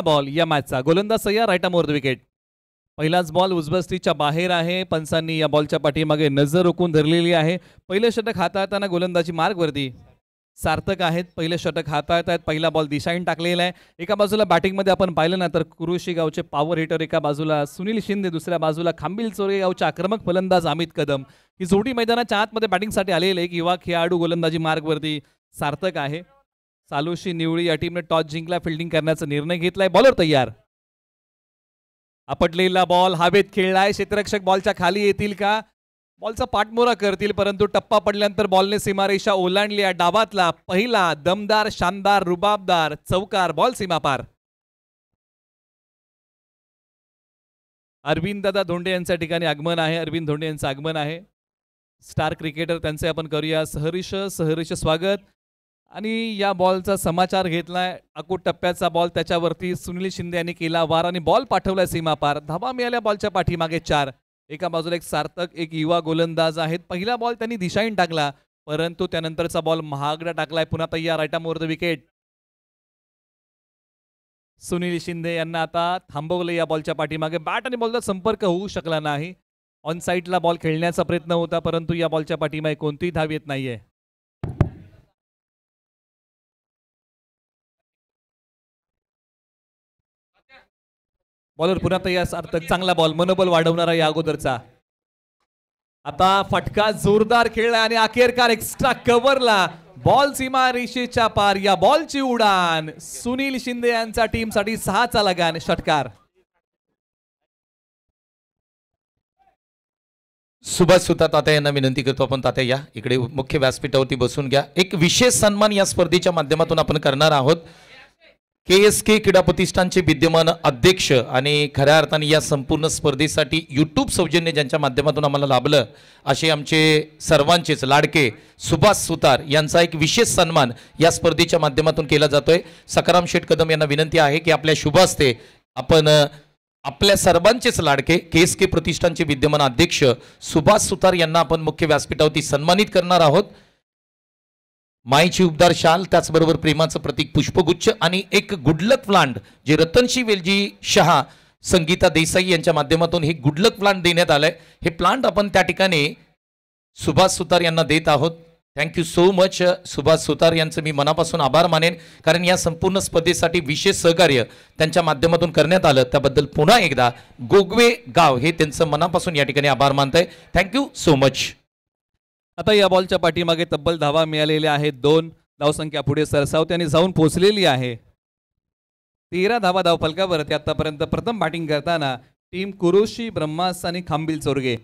Ball या मॅचचा. गोलंदाज सय्या right arm over the wicket. पहिलाच बॉल उजबस्तीच्या बाहेर आहे. पंचांनी या बॉलच्या पाठीमागे नजर रोखून धरलेली आहे. पहिलं षटक हाताळताना गोलंदाजी मार्गवरती सार्थक आहेत. पहिलं षटक हाताळतायत. पहिला बॉल दिशाहीन टाकलेला आहे. एका बाजूला बॅटिंगमध्ये आपण पाहिलं ना तर कुरुशी गावचे पॉवर हिटर एका बाजूला सुनील शिंदे, दुसऱ्या बाजूला खांबिल चोरगे गावचे आक्रमक फलंदाज अमित कदम. ही जोडी मैदानाच्या आतमध्ये बॅटिंगसाठी आलेले एक युवा खेळाडू गोलंदाजी मार्गवरती सार्थक आहे. सालुशी निवळी या टीमने टॉस जिंकला, फिल्डिंग करण्याचा निर्णय घेतलाय. बॉलर तयार. आपटलेला बॉल हवेत खेळलाय. क्षेत्ररक्षक बॉलच्या खाली येतील का? बॉलचा पाठमोरा करतील, परंतु टप्पा पडल्यानंतर बॉलने सीमारेषा ओलांडली. डावातला पहिला दमदार, शानदार, रुबाबदार चौकार. बॉल सीमापार. अरविंद दादा धोंडे यांच्या ठिकाणी आगमन आहे. अरविंद धोंडे यांचं आगमन आहे. स्टार क्रिकेटर, त्यांचे आपण करूया सहर्ष स्वागत. आणि या बॉलचा समाचार घेतलाय. अकूट टप्प्याचा बॉल, त्याच्यावरती सुनील शिंदे यांनी केला वार आणि बॉल पाठवलाय सीमापार. धावा मिळाल्या बॉलच्या पाठीमागे 4. एका बाजूला एक सार्थक, एक युवा गोलंदाज आहेत. पहिला बॉल त्यांनी दिशाहीन टाकला, परंतु त्यानंतरचा बॉल महागडा टाकलाय. पुन्हा तयार right arm over the wicket. Sunil Shinde यांना आता थांबवले या बॉलच्या पाठीमागे. बॅट आणि बॉलचा संपर्क होऊ शकला नाही. ऑन साईडला बॉल खेळण्याचा प्रयत्न होता, परंतु या बॉलच्या पाठीमागे कोणतीही धाव येत नाहीये. बॉलर पुन्हा तयार सार्थक. चांगला बॉल, मनोबल वाढवणारा या अगोदरचा. आता फटका जोरदार खेळला आणि अखेरकार एक्स्ट्रा कव्हरला बॉल सीमा रेषेच्या पार. या बॉलची उडान. सुनील शिंदे यांच्या टीमसाठी 6चा लगान षटकार. सुभाष सुता तात्या यांना विनंती करतो आपण. तात्या या इकडे मुख्य व्यासपीठावरती बसून घ्या. एक विशेष सन्मान या स्पर्धेच्या माध्यमातून आपण करणार आहोत. KSK क्रीडा प्रतिष्ठानचे विद्यमान अध्यक्ष आणि खऱ्या अर्थाने या संपूर्ण स्पर्धेसाठी यूट्यूब सौजन्य ज्यांच्या माध्यमातून आम्हाला लाभलं असे आमचे सर्वांचेच लाडके सुभाष सुतार यांचा एक विशेष सन्मान या स्पर्धेच्या माध्यमातून केला जातोय. सकाराम शेठ कदम यांना विनंती आहे की आपल्या शुभ हस्ते आपण आपल्या सर्वांचेच लाडके KSK प्रतिष्ठानचे विद्यमान अध्यक्ष सुभाष सुतार यांना आपण मुख्य व्यासपीठावरती सन्मानित करणार आहोत. माईची उबदार शाल, त्याचबरोबर प्रेमाचं प्रतीक पुष्पगुच्छ आणि एक गुडलक प्लांट जे रतनशी वेलजी शहा, संगीता देसाई यांच्या माध्यमातून हे गुडलक प्लांट देण्यात आलंय. हे प्लांट आपण त्या ठिकाणी सुभाष सुतार यांना देत आहोत. थँक्यू सो मच सुभाष सुतार यांचं मी मनापासून आभार मानेन, कारण या संपूर्ण स्पर्धेसाठी विशेष सहकार्य त्यांच्या माध्यमातून करण्यात आलं. त्याबद्दल पुन्हा एकदा गोगवे गाव हे त्यांचं मनापासून या ठिकाणी आभार मानतंय. Thank you so much. आता या बॉलच्या पाठीमागे तब्बल धावा मिळालेल्या आहेत. 2 धावसंख्या पुढे सरसावते आणि जाऊन पोहोचलेली आहे. 13 धावा धावफलकावरती आतापर्यंत. प्रथम बॅटिंग करताना टीम कुरुशी, ब्रह्मास आणि खांबिल चोरगे.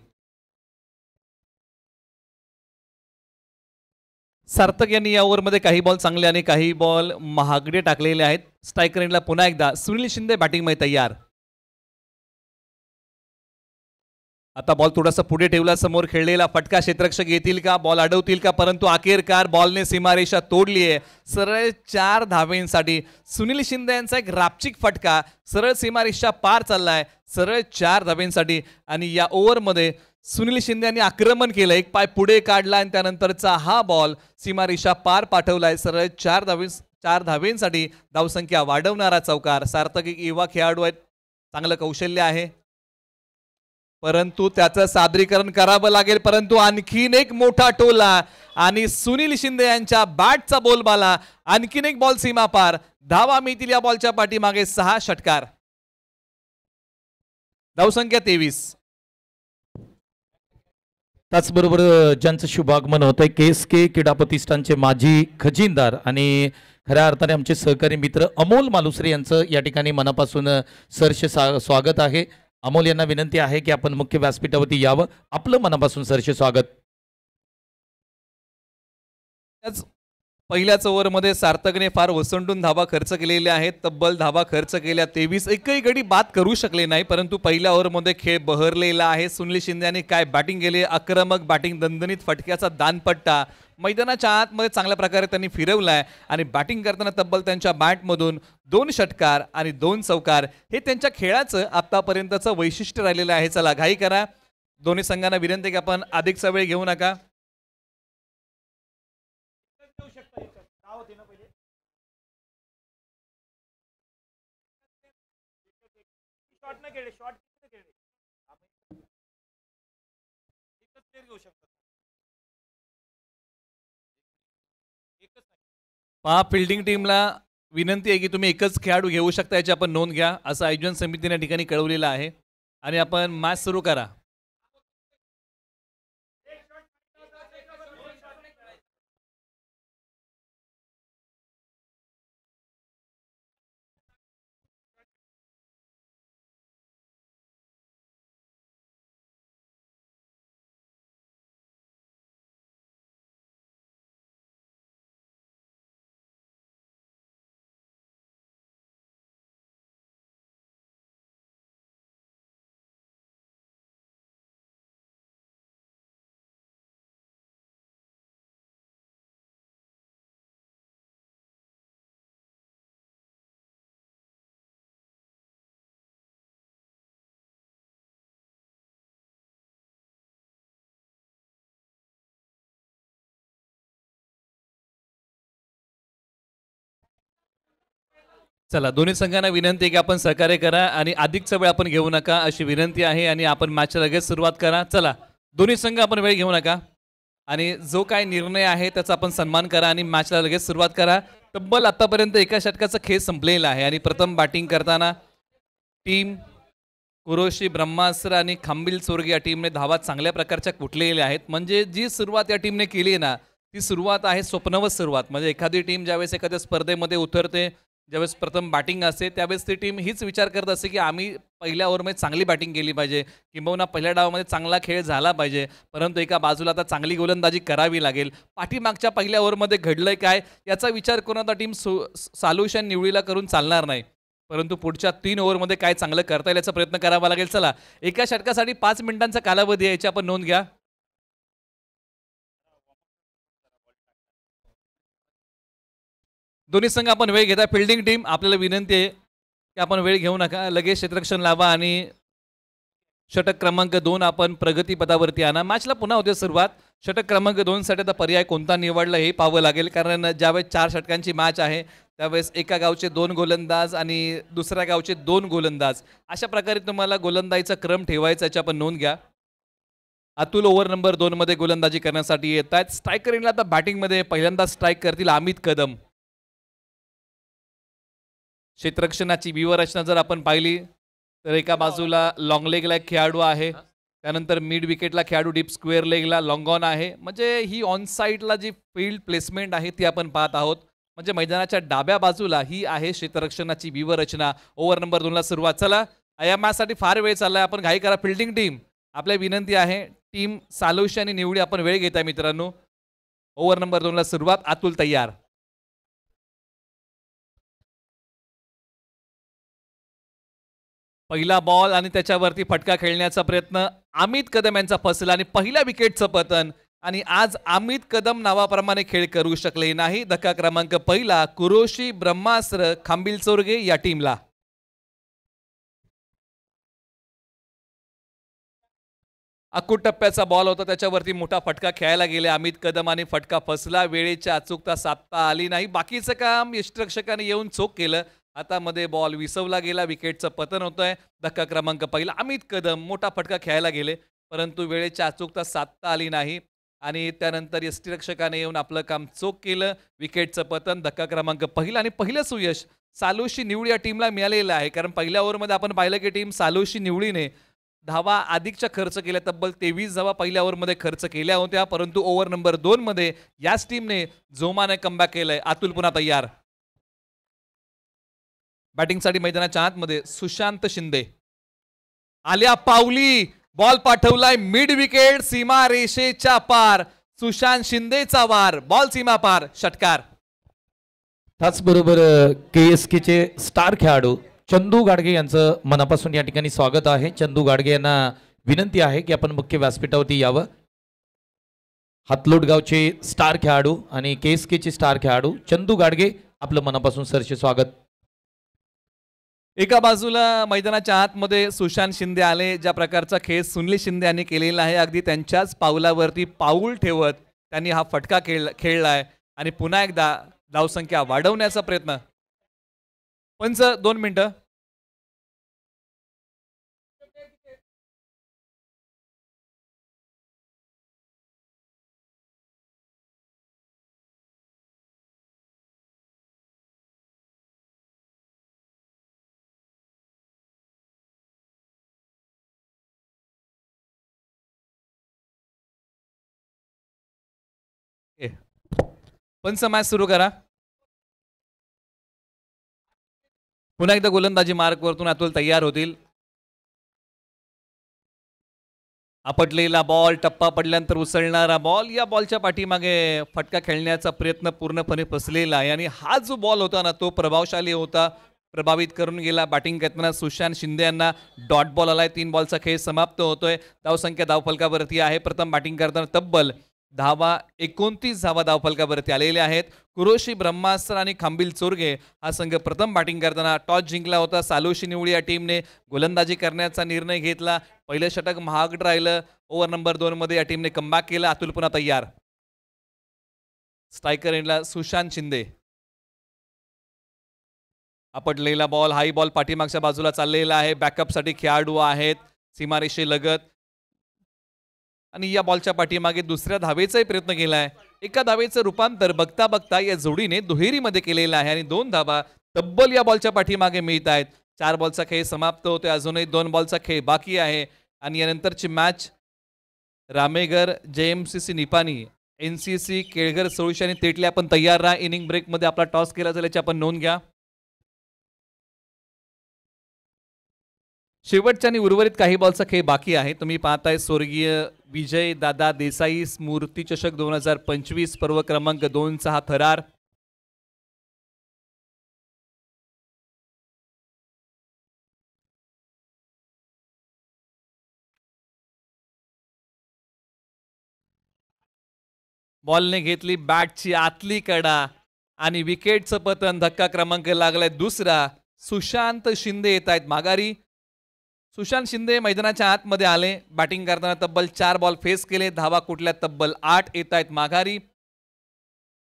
सार्थक यांनी या ओव्हरमध्ये काही बॉल चांगले आणि काही बॉल महागडे टाकलेले आहेत. स्ट्रायकर एंडला पुन्हा एकदा सुनील शिंदे बॅटिंगमध्ये तयार. आता बॉल थोडासा पुढे ठेवला. समोर खेळलेला फटका क्षेत्ररक्षक येतील का? बॉल अडवतील का? परंतु अखेरकार बॉलने सीमारेषा तोडली आहे. सरळ 4 धावेंसाठी सुनील शिंदे यांचा एक रापचिक फटका सरळ सीमारेषा पार चाललाय. सरळ 4 धावेंसाठी. आणि या ओव्हरमध्ये सुनील शिंदे यांनी आक्रमण केलं, एक पाय पुढे काढला आणि त्यानंतरचा हा बॉल सीमारेषा पार पाठवलाय. सरळ 4 धावेंसाठी धावसंख्या वाढवणारा चौकार. सार्थक एक युवा खेळाडू आहेत, चांगलं कौशल्य आहे, परंतु त्याचं सादरीकरण करावं लागेल. परंतु आणखीन एक मोठा टोला आणि सुनील शिंदे यांच्या बॅटचा बोलबाला. आणखीन एक बॉल सीमा पार. धावा मिळतील या बॉलच्या पाठीमागे. 6 षटकार. धावसंख्या 23. त्याचबरोबर ज्यांचं शुभागमन होतंय KSK क्रीडा प्रतिष्ठानचे माजी खजिनदार आणि खऱ्या अर्थाने आमचे सहकारी मित्र अमोल मालुसरे यांचं या ठिकाणी मनापासून सरसे स्वागत आहे. अमोल यांना विनंती आहे की आपण मुख्य व्यासपीठावरती यावं. आपलं मनापासून सरसे स्वागत. पहिल्याच ओव्हरमध्ये सार्थकने फार ओसंडून धावा खर्च केलेल्या आहेत. तब्बल धावा खर्च केल्या 23. एकही गडी बाद करू शकले नाही, परंतु पहिल्या ओव्हरमध्ये खेळ बहरलेला आहे. सुनील शिंदे यांनी काय बॅटिंग केली, आक्रमक बॅटिंग, दणदणीत फटक्याचा दानपट्टा मैदानाच्या आतमध्ये चांगल्या प्रकारे त्यांनी फिरवलाय. आणि बॅटिंग करताना तब्बल त्यांच्या बॅटमधून 2 षटकार आणि 2 चौकार हे त्यांच्या खेळाचं आतापर्यंतचं वैशिष्ट्य राहिलेलं आहे. चला घाई करा. दोन्ही संघांना विनंती की आपण अधिकचा वेळ घेऊ नका. पहा फिल्डिंग टीमला विनंती आहे की तुम्ही एकच खेळाडू घेऊ शकता, याची आपण नोंद घ्या असं आयोजन समितीने या ठिकाणी कळवलेलं आहे. आणि आपण मॅच सुरू करा. चला, दोन्ही संघांना विनंती आहे की आपण सहकार्य करा आणि अधिकचा वेळ आपण घेऊ नका अशी विनंती आहे. आणि आपण मॅचला लगेच सुरुवात करा. चला, दोन्ही संघ आपण वेळ घेऊ नका आणि जो काय निर्णय आहे त्याचा आपण सन्मान करा आणि मॅचला लगेच सुरुवात करा. तब्बल आतापर्यंत एका षटकाचा खेळ संपलेला आहे आणि प्रथम बॅटिंग करताना टीम कुरोशी ब्रह्मास्त्र आणि खांबिल चोरगे या टीमने धावा चांगल्या प्रकारच्या कुठलेल्या आहेत. म्हणजे जी सुरुवात या टीमने केली आहे ना, ती सुरुवात आहे स्वप्नवत सुरुवात. म्हणजे एखादी टीम ज्यावेळेस एखाद्या स्पर्धेमध्ये उतरते, ज्यावेळेस प्रथम बॅटिंग असते, त्यावेळेस ती टीम हीच विचार करत असते की आम्ही पहिल्या ओव्हरमध्ये चांगली बॅटिंग केली पाहिजे, किंबहुना पहिल्या डावामध्ये चांगला खेळ झाला पाहिजे. परंतु एका बाजूला आता चांगली गोलंदाजी करावी लागेल. पाठीमागच्या पहिल्या ओव्हरमध्ये घडलंय काय याचा विचार करून आता टीम सोल्युशन निवडीला करून चालणार नाही, परंतु पुढच्या 3 ओव्हरमध्ये काय चांगलं करता येईल याचा प्रयत्न करावा लागेल. चला, एका षटकासाठी 5 मिनिटांचा कालावधी आहे, याची आपण नोंद घ्या. दोन्ही संघ आपण वेळ घेता. फिल्डिंग टीम आपल्याला विनंती आहे की आपण वेळ घेऊ नका, लगेच क्षेत्ररक्षण लावा आणि षटक क्रमांक 2 आपण प्रगतीपथावरती आणा. मॅचला पुन्हा होते सुरुवात. षटक क्रमांक 2 साठी आता पर्याय कोणता निवडला हे पाहावं लागेल, कारण ज्यावेळेस 4 षटकांची मॅच आहे त्यावेळेस एका गावचे 2 गोलंदाज आणि दुसऱ्या गावचे 2 गोलंदाज, अशा प्रकारे तुम्हाला गोलंदाजीचा क्रम ठेवायचा, याची आपण नोंद घ्या. अतुल ओव्हर नंबर 2 मध्ये गोलंदाजी करण्यासाठी येत आहेत. स्ट्रायकर इनला आता बॅटिंगमध्ये पहिल्यांदा स्ट्राईक करतील अमित कदम. क्षेत्ररक्षणाची व्यूहरचना जर आपण पाहिली तर एका बाजूला लॉंग लेगला एक खेळाडू आहे, त्यानंतर मिड विकेटला खेळाडू, डीप स्क्वेअर लेगला लॉंग ऑन आहे. म्हणजे ही ऑन साईडला जी फील्ड प्लेसमेंट आहे ती आपण पाहत आहोत. म्हणजे मैदानाच्या डाव्या बाजूला ही आहे क्षेत्ररक्षणाची व्यूहरचना. ओव्हर नंबर 2 ला सुरुवात. चला, या मॅचसाठी फार वेळ चाललाय, आपण घाई करा. फिल्डिंग टीम आपल्या विनंती आहे, टीम सालोशी आणि निवडी आपण वेळ घेताय मित्रांनो. ओव्हर नंबर 2 ला सुरुवात. अतुल तयार. पहिला बॉल आणि त्याच्यावरती फटका खेळण्याचा प्रयत्न अमित कदम यांचा फसला आणि पहिल्या विकेटचं पतन. आणि आज अमित कदम नावाप्रमाणे खेळ करू शकले नाही. धक्का क्रमांक पहिला कुरोशी ब्रह्मास्त्र खांबिल चोरगे या टीमला. अकूट टप्प्याचा बॉल होता, त्याच्यावरती मोठा फटका खेळायला गेले अमित कदम आणि फटका फसला. वेळेच्या अचूकता साधता आली नाही. बाकीचं काम यष्टिरक्षकाने येऊन चोख केलं. हातामध्ये बॉल विसवला गेला, विकेटचं पतन होतंय. धक्का क्रमांक पहिला अमित कदम मोठा फटका खेळायला गेले, परंतु वेळेच्या अचूकता साधता आली नाही आणि त्यानंतर यष्टिरक्षकाने येऊन आपलं काम चोख केलं. विकेटचं पतन. धक्का क्रमांक पहिला आणि पहिलं सुयश सालोशी निवडी या टीमला मिळालेलं आहे, कारण पहिल्या ओव्हरमध्ये आपण पाहिलं की टीम सालोशी निवडीने धावा अधिकच्या खर्च केल्या, तब्बल 23 धावा पहिल्या ओव्हरमध्ये खर्च केल्या होत्या, परंतु ओव्हर नंबर 2 मध्ये याच टीमने जोमाने कमबॅक केलंय. अतुल पुन्हा तयार. बॅटिंगसाठी मैदानाच्या आतमध्ये सुशांत शिंदे आल्या पावली. बॉल पाठवलाय मिड विकेट, सीमा रेषेच्या पार. सुशांत शिंदेचा वार, बॉल सीमा पार, षटकार. त्याचबरोबर KSK चे स्टार खेळाडू चंदू गाडगे यांचं मनापासून या ठिकाणी स्वागत आहे. चंदू गाडगे यांना विनंती आहे की आपण मुख्य व्यासपीठावरती यावं. हातलोट गावचे स्टार खेळाडू आणि KSK चे स्टार खेळाडू चंदू गाडगे, आपलं मनापासून सरचे स्वागत. एका बाजूला मैदानाच्या आतमध्ये सुशांत शिंदे आले. ज्या प्रकारचा खेळ सुनील शिंदे यांनी केलेला आहे, अगदी त्यांच्याच पावलावरती पाऊल ठेवत त्यांनी हा फटका खेळलाय आणि पुन्हा एकदा धावसंख्या वाढवण्याचा प्रयत्न. पंच 2 मिनिटं. ए, पंच मॅच सुरू करा. पुन्हा एकदा गोलंदाजी मार्कवरतून अतुल तयार होतील. आपटलेला बॉल, टप्पा पडल्यानंतर उसळणारा बॉल, या बॉलच्या पाठीमागे फटका खेळण्याचा प्रयत्न पूर्णपणे फसलेला आहे आणि हा जो बॉल होता ना तो प्रभावशाली होता, प्रभावित करून गेला. बॅटिंग करताना सुशांत शिंदे यांना डॉट बॉल आलाय. 3 बॉलचा खेळ समाप्त होतोय. धावसंख्या धावफलकावरती आहे. प्रथम बॅटिंग करताना तब्बल 29 धावा धावफलकावरती आलेल्या आहेत. कुरोशी ब्रह्मास्त्र आणि खांबिल चोरगे हा संघ प्रथम बॅटिंग करताना टॉस जिंकला होता. सालोशी निवळी या टीमने गोलंदाजी करण्याचा निर्णय घेतला. पहिलं षटक महाग राहिलं. ओव्हर नंबर 2 मध्ये या टीमने कमबॅक केला. अतुल पुन्हा तयार. स्ट्रायकर एंडला सुशांत शिंदे. आपटलेला बॉल, हाई बॉल पाठीमागच्या बाजूला चाललेला आहे. बॅकअपसाठी खेळाडू आहेत सीमारेषे लगत आणि या बॉलच्या पाठीमागे दुसऱ्या धावेचाही प्रयत्न केलाय. एका धावेचं रूपांतर बघता बघता या जोडीने दुहेरीमध्ये केलेलं आहे आणि 2 धावा तब्बल या बॉलच्या पाठीमागे मिळत आहेत. 4 बॉलचा खेळ समाप्त होतोय. अजूनही 2 बॉलचा खेळ बाकी आहे आणि यानंतरची match रामेगर JMCC Nipani, NCC Kelghar Solshi आणि तेटले. आपण तयार राहा. इनिंग ब्रेकमध्ये आपला टॉस केला जाईल याची आपण नोंद घ्या. शेवटच्या आणि उर्वरित काही बॉलचा खेळ बाकी आहे. तुम्ही पाहताय स्वर्गीय विजय दादा देसाई स्मृती चषक 2025 पर्व क्रमांक 2चा हा थरार. बॉलने घेतली बॅटची आतली कडा आणि विकेटचं पतन. धक्का क्रमांक लागलाय दुसरा. सुशांत शिंदे येत आहेत माघारी. सुशांत शिंदे मैदानाच्या आतमध्ये आले. बॅटिंग करताना तब्बल 4 बॉल फेस केले. धावा कुठल्या तब्बल 8 येत आहेत माघारी.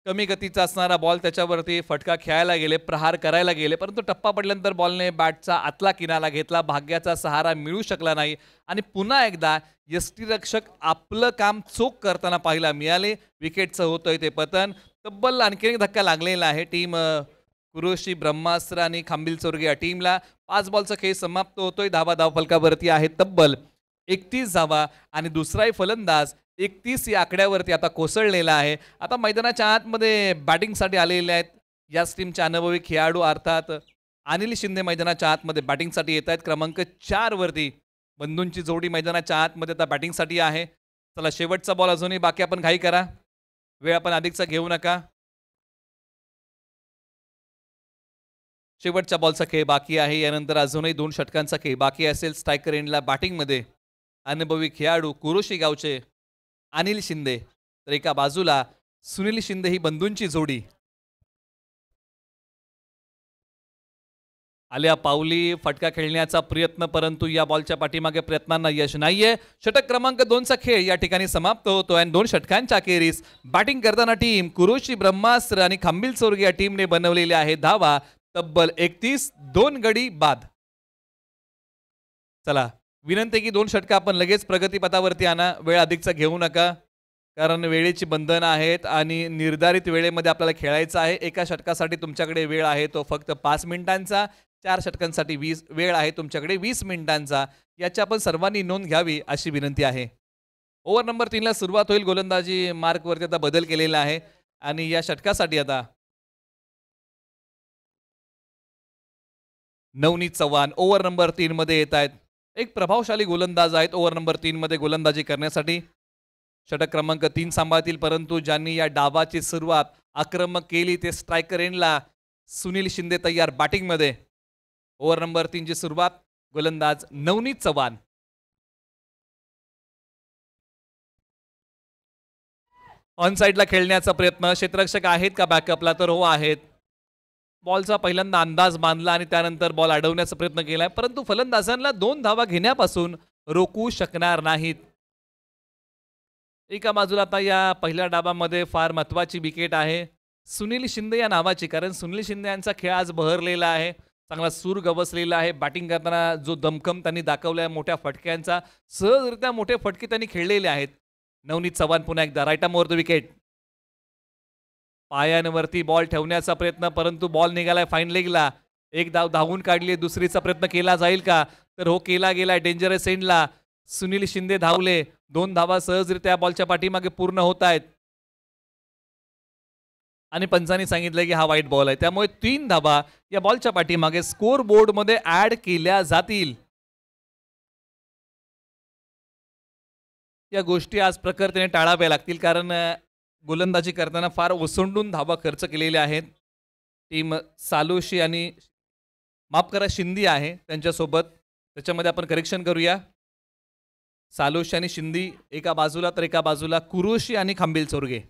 कमी गतीचा असणारा बॉल, त्याच्यावरती फटका खेळायला गेले, प्रहार करायला गेले, परंतु टप्पा पडल्यानंतर बॉलने बॅटचा आतला किनारा घेतला. भाग्याचा सहारा मिळू शकला नाही आणि पुन्हा एकदा यष्टीरक्षक आपलं काम चोख करताना पाहायला मिळाले. विकेटचं होतंय ते पतन. तब्बल आणखी एक धक्का लागलेला आहे टीम कुरोशी ब्रह्मास्त्र आणि खांबिल चोरगे या टीमला. 5 बॉलचा खेळ समाप्त होतोय. धावा धावफलकावरती आहे तब्बल 31 धावा आणि दुसराही फलंदाज 31 या आकड्यावरती आता कोसळलेला आहे. आता मैदानाच्या आतमध्ये बॅटिंगसाठी आलेले आहेत याच टीमचे अनुभवी खेळाडू अर्थात अनिल शिंदे मैदानाच्या आतमध्ये बॅटिंगसाठी येत आहेत. क्रमांक 4 वरती बंधूंची जोडी मैदानाच्या आतमध्ये आता बॅटिंगसाठी आहे. चला शेवटचा बॉल अजूनही बाकी, आपण घाई करा, वेळ आपण अधिकचा घेऊ नका. शेवटच्या बॉलचा खेळ बाकी आहे. यानंतर अजूनही 2 षटकांचा खेळ बाकी असेल. स्ट्रायकर एंडला बॅटिंगमध्ये अनुभवी खेळाडू कुरोशी गावचे अनिल शिंदे, तर एका बाजूला सुनील शिंदे ही बंधूंची जोडी. आल्या पावली फटका खेळण्याचा प्रयत्न, परंतु या बॉलच्या पाठीमागे प्रयत्नांना यश नाहीये. षटक क्रमांक 2चा खेळ या ठिकाणी समाप्त होतो आणि 2 षटकांच्या अखेरीस बॅटिंग करताना टीम कुरोशी ब्रह्मास्त्र आणि खांबिल चोरगे या टीमने बनवलेल्या आहे धावा तब्बल 31. 2 गडी बाद. चला विनंती की 2 षटक आपण लगेच प्रगतीपथावरती आणा, वेळ अधिकचा घेऊ नका, कारण वेळेची बंधनं आहेत आणि निर्धारित वेळेमध्ये आपल्याला खेळायचं आहे. एका षटकासाठी तुमच्याकडे वेळ आहे तो फक्त 5 मिनिटांचा. 4 षटकांसाठी वेळ आहे तुमच्याकडे 20 मिनिटांचा. याची आपण सर्वांनी नोंद घ्यावी अशी विनंती आहे. ओव्हर नंबर 3 ला सुरुवात होईल. गोलंदाजी मार्कवरती आता बदल केलेला आहे आणि या षटकासाठी आता नवनीत चव्हाण ओव्हर नंबर 3 मध्ये येत आहेत. एक प्रभावशाली गोलंदाज आहेत ओव्हर नंबर 3 मध्ये गोलंदाजी करण्यासाठी. षटक क्रमांक 3 सांभाळतील, परंतु ज्यांनी या डावाची सुरुवात आक्रमक केली ते स्ट्रायकर एंडला सुनील शिंदे तयार बॅटिंगमध्ये. ओव्हर नंबर 3 ची सुरुवात गोलंदाज नवनीत चव्हाण. ऑन साइडला खेळण्याचा प्रयत्न, क्षेत्ररक्षक आहेत का बॅकअपला, तर हो आहेत. बॉलचा पहिल्यांदा अंदाज बांधला आणि त्यानंतर बॉल अडवण्याचा प्रयत्न केलाय, परंतु फलंदाजांना 2 धावा घेण्यापासून रोखू शकणार नाहीत. एका बाजूला आता या पहिल्या डावामध्ये फार महत्वाची विकेट आहे सुनील शिंदे या नावाची, कारण सुनील शिंदे यांचा खेळ आज बहरलेला आहे, चांगला सूर गवसलेला आहे. बॅटिंग करताना जो दमखम त्यांनी दाखवलाय, मोठ्या फटक्यांचा, सहजरित्या मोठे फटके त्यांनी खेळलेले आहेत. नवनीत चव्हाण पुन्हा एकदा right arm over the wicket. पायांवरती बॉल ठेवण्याचा प्रयत्न, परंतु बॉल निघालाय फाईन लेगला. एक धाव धावून काढली, दुसरीचा प्रयत्न केला जाईल का, तर हो केला गेलाय. डेंजरस एंडला सुनील शिंदे धावले. 2 धावा सहजरित्या बॉलच्या पाठीमागे पूर्ण होत आहेत. आणि पंचांनी सांगितलं की हा वाईट बॉल आहे, त्यामुळे 3 धाबा या बॉलच्या पाठीमागे स्कोर बोर्ड मध्ये ऍड केल्या जातील. या गोष्टी आज प्रखरतेने टाळाव्या लागतील, कारण गोलंदाजी करताना फार ओसंडून धाबा खर्च केलेल्या आहेत. टीम सालोशी आणि माफ करा शिंदी आहे त्यांच्यासोबत, त्याच्यामध्ये आपण करेक्शन करूया. सालोशी आणि शिंदी एका बाजूला, तर एका बाजूला कुरोशी आणि खांबिल चोरगे.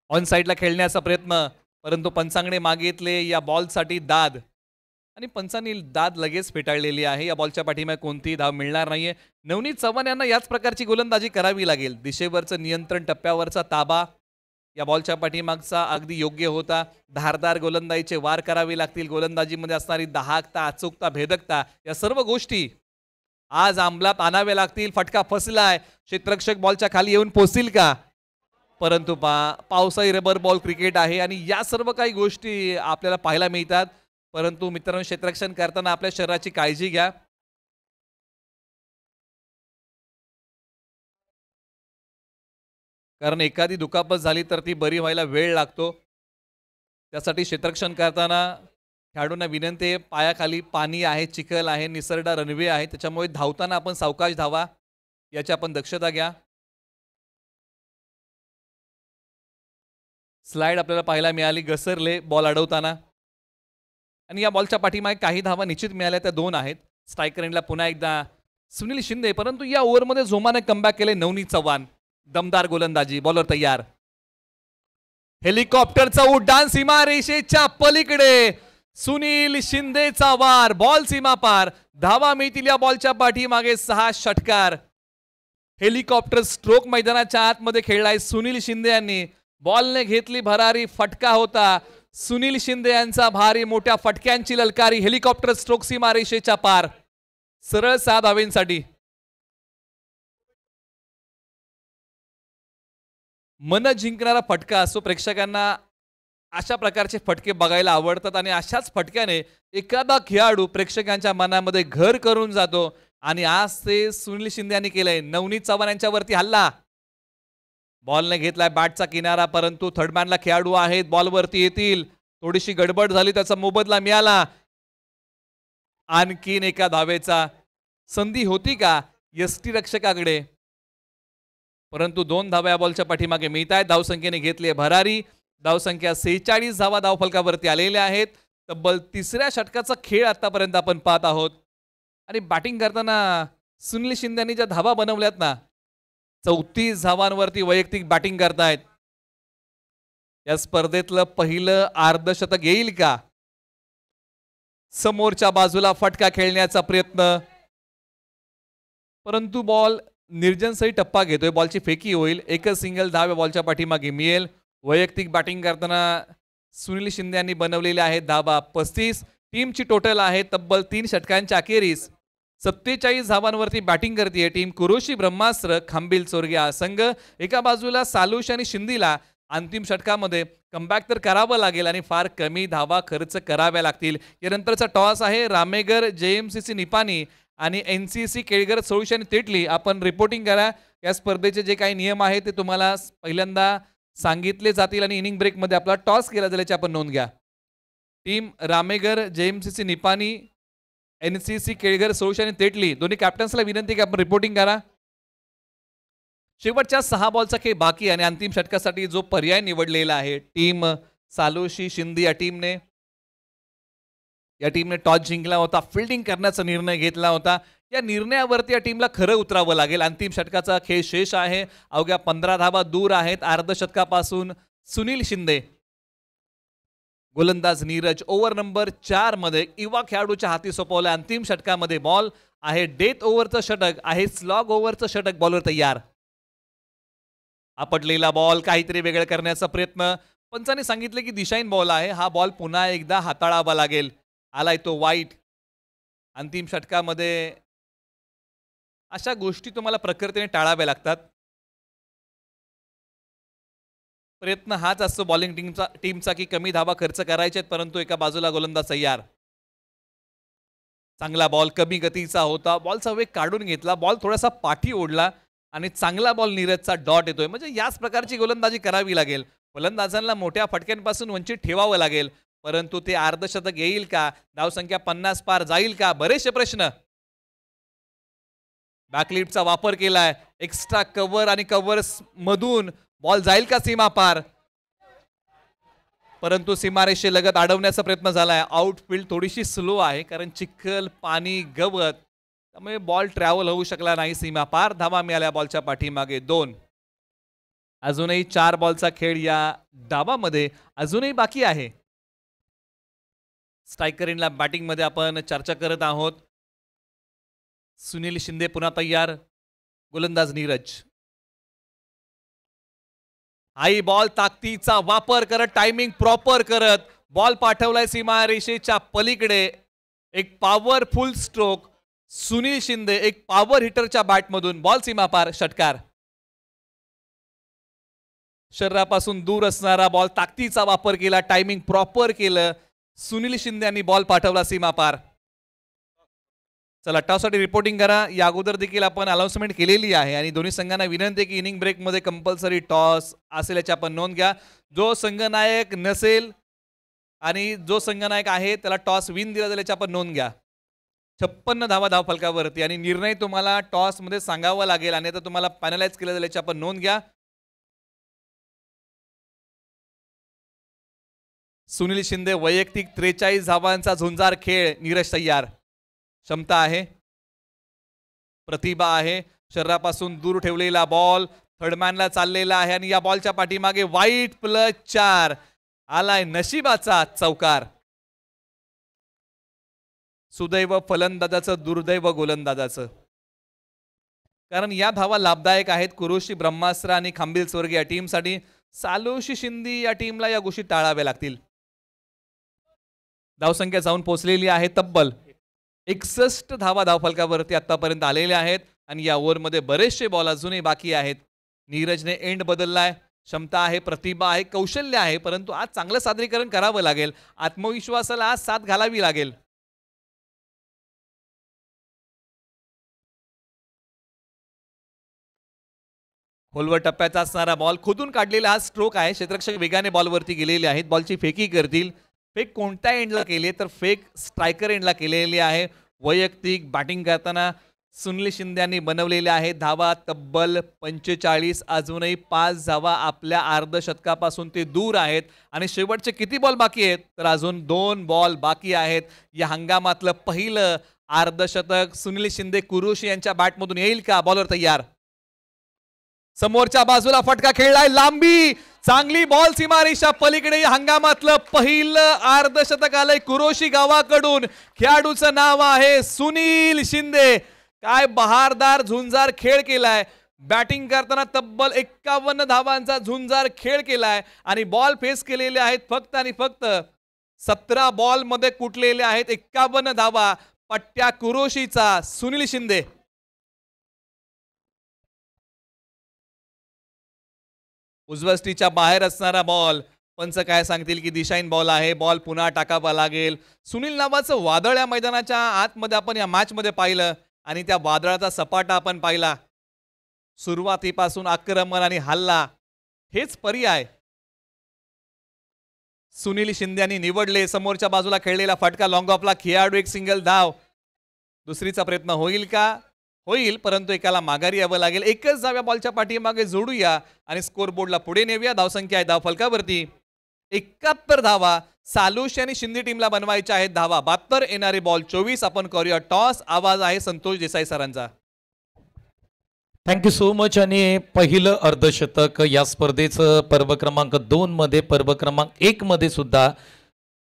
ऑन साईडला खेळण्याचा प्रयत्न, परंतु पंचांकडे मागितले या बॉलसाठी दाद, आणि पंचांनी दाद लगेच फेटाळलेली आहे. या बॉलच्या पाठीमागे कोणतीही धाव मिळणार नाहीये. नवनीत चव्हाण यांना याच प्रकारची गोलंदाजी करावी लागेल. दिशेवरचं नियंत्रण, टप्प्यावरचा ताबा या बॉलच्या पाठीमागचा अगदी योग्य होता. धारदार गोलंदाजीचे वार करावे लागतील. गोलंदाजीमध्ये असणारी दाहकता, अचूकता, भेदकता या सर्व गोष्टी आज अंमलात आणाव्या लागतील. फटका फसलाय, क्षेत्ररक्षक बॉलच्या खाली येऊन पोहोचतील का? परंतु पावसाळी रबर बॉल क्रिकेट आहे आणि या सर्व काही गोष्टी आपल्याला पाहायला मिळतात. परंतु मित्रांनो, क्षेत्ररक्षण करताना आपल्या शरीराची काळजी घ्या. कारण एखादी दुखापत झाली तर ती बरी व्हायला वेळ लागतो. त्यासाठी क्षेत्ररक्षण करताना खेळाडूंना विनंती आहे, पायाखाली पाणी आहे, चिखल आहे, निसरडा रनवे आहे, त्याच्यामुळे धावताना आपण सावकाश धावा, याची आपण दक्षता घ्या. स्लाइड आपल्याला पाहायला मिळाली, घसरले बॉल अडवताना, आणि या बॉलच्या पाठीमागे काही धावा निश्चित मिळाल्या, त्या 2 आहेत. स्ट्रायकर एंडला पुन्हा एकदा सुनील शिंदे, परंतु या ओव्हरमध्ये जोमाने कमबॅक केले नवनीत चव्हाण. दमदार गोलंदाजी, बॉलर तयार. हेलिकॉप्टरचा उड्डाण सीमारेषेच्या पलीकडे, सुनील शिंदेचा वार, बॉल सीमा पार. धावा मिळतील या बॉलच्या पाठीमागे 6 षटकार. हेलिकॉप्टर स्ट्रोक मैदानाच्या आतमध्ये खेळलाय सुनील शिंदे यांनी. बॉलने घेतली भरारी, फटका होता. सुनील शिंदे यांचा भारी मोठ्या फटक्यांची ललकारी. हेलिकॉप्टर स्ट्रोक सीमारेषेच्या पार, सरळ 6 धावेंसाठी. मन जिंकणारा फटका असो. प्रेक्षकांना अशा प्रकारचे फटके बघायला आवडतात आणि अशाच फटक्याने एखादा खेळाडू प्रेक्षकांच्या मनामध्ये घर करून जातो, आणि आज ते सुनील शिंदे यांनी केलंय. नवनीत चव्हाण यांच्यावरती हल्ला, बॉलने घेतलाय बॅटचा किनारा, परंतु थर्डमॅनला खेळाडू आहेत, बॉलवरती येतील. थोडीशी गडबड झाली, त्याचा मोबदला मिळाला. आणखीन एका धावेचा संधी होती का यष्टी रक्षकाकडे, परंतु 2 धावा या बॉलच्या पाठीमागे मिळत आहेत. धावसंख्येने घेतली भरारी. धावसंख्या 46 धावा धावफलकावरती आलेल्या आहेत. तब्बल 3ऱ्या षटकाचा खेळ आतापर्यंत आपण पाहत आहोत. आणि बॅटिंग करताना सुनील शिंदे यांनी ज्या धावा बनवल्यात ना, 34 धावांवरती वैयक्तिक बॅटिंग करतायत. या स्पर्धेतलं पहिलं अर्धशतक येईल का? समोरच्या बाजूला फटका खेळण्याचा प्रयत्न, परंतु बॉल निर्जनसही टप्पा घेतोय. बॉलची फेकी होईल. एकच सिंगल धाव बॉलच्या पाठीमागे मिळेल. वैयक्तिक बॅटिंग करताना सुनील शिंदे यांनी बनवलेले आहेत धावा 35. टीमची टोटल आहे तब्बल 3 षटकांच्या अखेरीस 47 धावांवरती बॅटिंग करते टीम कुरोशी ब्रह्मास्त्र खांबिल चोरगे हा संघ. एका बाजूला सालुश आणि शिंदीला अंतिम षटकामध्ये कमबॅक तर करावं लागेल आणि फार कमी धावा खर्च कराव्या लागतील. यानंतरचा टॉस आहे रामेगर JMCC निपाणी आणि NCC केळगर सोळुशी आणि तेटली. आपण रिपोर्टिंग करा. या स्पर्धेचे जे काही नियम आहेत ते तुम्हाला पहिल्यांदा सांगितले जातील आणि इनिंग ब्रेकमध्ये आपला टॉस केला जाईल याची आपण नोंद घ्या. टीम रामेगर JMCC निपाणी NCC केळगर सोळुशी आणि तेटली दोन्ही कॅप्टन्सला विनंती की आपण रिपोर्टिंग करा. शेवटच्या 6 बॉलचा खेळ बाकी आणि अंतिम षटकासाठी जो पर्याय निवडलेला आहे टीम सालोशी शिंदे या टीमने टॉस जिंकला होता. फिल्डिंग करण्याचा निर्णय घेतला होता. या निर्णयावरती या टीमला खरं उतरावं लागेल. अंतिम षटकाचा खेळ शेष आहे. अवघ्या 15 धावा दूर आहेत अर्धशतकापासून सुनील शिंदे. गोलंदाज नीरज ओव्हर नंबर 4 मध्ये युवा खेळाडूच्या हाती सोपवला. अंतिम षटकामध्ये बॉल आहे डेथ ओव्हरचं षटक आहे. स्लॉग ओव्हरचं षटक. बॉलर तयार. आपटलेला बॉल काहीतरी वेगळं करण्याचा प्रयत्न. पंचांनी सांगितले की दिशाहीन बॉल आहे. हा बॉल पुन्हा एकदा हाताळावा लागेल. आलाय तो वाईट. अंतिम षटकामध्ये अशा गोष्टी तुम्हाला प्रखरतेने टाळाव्या लागतात. प्रयत्न हाच असतो बॉलिंग टीमचा की कमी धावा खर्च करायचे, परंतु एका बाजूला गोलंदाज तयार. चांगला बॉल कमी गतीचा होता, बॉलचा वेग काढून घेतला, बॉल थोडासा पाठी ओढला आणि चांगला बॉल नीरजचा डॉट येतोय. म्हणजे याच प्रकारची गोलंदाजी करावी लागेल. फलंदाजांना मोठ्या फटक्यांपासून वंचित ठेवावं लागेल, परंतु ते अर्धशतक येईल का, धावसंख्या 50 पार जाईल का, बरेचसे प्रश्न. बॅकलिफ्टचा वापर केलाय, एक्स्ट्रा कव्हर आणि कव्हर्स मधून बॉल जाईल का सीमा पार, परंतु सीमारेषे लगत अडवण्याचा प्रयत्न झालाय. आउटफील्ड थोडीशी स्लो आहे कारण चिखल, पाणी, गवत, त्यामुळे बॉल ट्रॅव्हल होऊ शकला नाही सीमा पार. धावा मिळाल्या बॉलच्या पाठीमागे 2. अजूनही 4 बॉलचा खेळ या डावामध्ये अजूनही बाकी आहे. स्ट्रायकर इनला बॅटिंग मध्ये आपण चर्चा करत आहोत. सुनील शिंदे पुन्हा तयार, गोलंदाज नीरज. हाई बॉल ताकदीचा वापर करत, टायमिंग प्रॉपर करत बॉल पाठवलाय सीमा रेषेच्या पलीकडे. एक पॉवरफुल स्ट्रोक सुनील शिंदे, एक पॉवर हिटरच्या बॅटमधून बॉल सीमा पार, षटकार. शरीरापासून दूर असणारा बॉल, ताकदीचा वापर केला, टायमिंग प्रॉपर केलं, सुनील शिंदे यांनी बॉल पाठवला सीमा पार. चला टॉससाठी रिपोर्टिंग करा. या अगोदर देखील आपण अनाउन्समेंट केलेली आहे आणि दोन्ही संघांना विनंती आहे की इनिंग ब्रेकमध्ये कंपल्सरी टॉस असेल याची आपण नोंद घ्या. जो संघनायक नसेल आणि जो संघनायक आहे त्याला टॉस विन दिला जाईल याची आपण नोंद घ्या. 56 धावा धावफलकावरती आणि निर्णय तुम्हाला टॉस मध्ये सांगावा लागेल आणि आता तुम्हाला पॅनलाइज केलं जाईल याची आपण नोंद घ्या. सुनील शिंदे वैयक्तिक 43 धावांचा झुंजार खेळ. नीरज तयार, क्षमता आहे, प्रतिभा आहे, शरीरापासून दूर ठेवलेला बॉल थर्डमॅनला चाललेला आहे आणि या बॉलच्या पाठीमागे वाईट +4 आलाय, नशिबाचा चौकार. सुदैव फलंदाजाचं, दुर्दैव गोलंदाजाचं, कारण या धावा लाभदायक आहेत कुरुशी, ब्रह्मास्त्र आणि खांबिल स्वर्ग या टीमसाठी. सालोशी शिंदे या टीमला या गोष्टी टाळाव्या लागतील. धावसंख्या जाऊन पोहोचलेली आहे तब्बल 61 धावा धावफलकावरती आतापर्यंत आलेल्या आहेत आणि या ओव्हरमध्ये बरेचसे बॉल अजूनही बाकी आहेत. नीरजने एंड बदललाय, क्षमता आहे, प्रतिभा आहे, कौशल्य आहे, परंतु आज चांगलं सादरीकरण करावं लागेल. आत्मविश्वासाला आज साथ घालावी लागेल. खोलवर टप्प्याचा असणारा बॉल, खोदून काढलेला हा स्ट्रोक आहे. क्षेत्ररक्षक वेगाने बॉलवरती गेलेले आहेत, बॉलची फेकी करतील. फेक कोणत्या एंडला केली तर फेक स्ट्रायकर एंडला केलेली आहे. वैयक्तिक बॅटिंग करताना सुनील शिंदे यांनी बनवलेल्या आहेत धावा तब्बल 45. अजूनही 5 धावा आपल्या अर्धशतकापासून ते दूर आहेत आणि शेवटचे किती बॉल बाकी आहेत तर अजून 2 बॉल बाकी आहेत. या हंगामातलं पहिलं अर्धशतक सुनील शिंदे कुरुशी यांच्या बॅटमधून येईल का? बॉलर तयार, समोरच्या बाजूला फटका खेळलाय, लांबी, चांगली बॉल सीमारेषा पलीकडे. हंगामातलं पहिलं अर्धशतक आलंय कुरोशी गावाकडून. खेळाडूचं नाव आहे सुनील शिंदे. काय बहारदार झुंजार खेळ केलाय, बॅटिंग करताना तब्बल 51 धावांचा झुंजार खेळ केलाय आणि बॉल फेस केलेले आहेत फक्त आणि फक्त 17 बॉल मध्ये कुटलेले आहेत 51 धावा. पट्ट्या कुरोशीचा सुनील शिंदे. उजवस्टीच्या बाहेर असणारा बॉल, पंच काय सांगतील की दिशाहीन बॉल आहे, बॉल पुन्हा टाकावा लागेल. सुनील नावाचं वादळ या मैदानाच्या आतमध्ये आपण या मॅच मध्ये पाहिलं आणि त्या वादळाचा सपाटा आपण पाहिला. सुरुवातीपासून आक्रमण आणि हल्ला हेच पर्याय सुनील शिंदे यांनी निवडले. समोरच्या बाजूला खेळलेला फटका लॉंग ऑफला, खेळाडू एक सिंगल धाव. दुसरीचा प्रयत्न होईल का? होईल, परंतु एकाला माघारी यावं लागेल. एकच धाव्या बॉलच्या पाठीमागे जोडूया आणि स्कोर बोर्डला पुढे नेऊया. धावसंख्या आहे धावफलकावरती 71 धावा सालुश आणि शिंदे टीमला बनवायच्या आहेत धावा 72. येणारे बॉल 24. आपण करूया टॉस. आवाज आहे संतोष देसाई सरांचा. Thank you so much. आणि पहिलं अर्धशतक या स्पर्धेचं पर्व क्रमांक 2 मध्ये, पर्व क्रमांक 1 मध्ये सुद्धा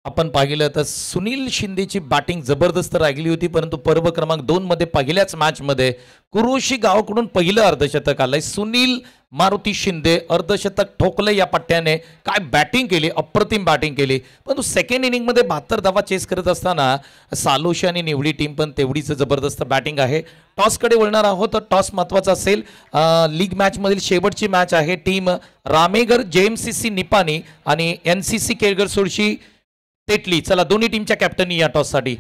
आपण पाहिलं तर सुनील शिंदेची बॅटिंग जबरदस्त राहिली होती, परंतु पर्व क्रमांक 2 मध्ये पहिल्याच मॅच मध्ये कुरोशी गावाकडून पहिलं अर्धशतक आलंय. सुनील मारुती शिंदे अर्धशतक ठोकलं या पट्ट्याने. काय बॅटिंग केली, अप्रतिम बॅटिंग केली. परंतु सेकंड इनिंग मध्ये 72 धावा चेस करत असताना सालोशी आणि निवडी टीम पण तेवढीच जबरदस्त बॅटिंग आहे. टॉसकडे वळणार आहोत तर टॉस महत्वाचा असेल. लीग मॅच मधील शेवटची मॅच आहे. टीम रामेगर JMCC निपाणी आणि NCC केळगर सोडशी तेटली. चला दोन्ही टीमच्या कॅप्टनी या टॉस साठी.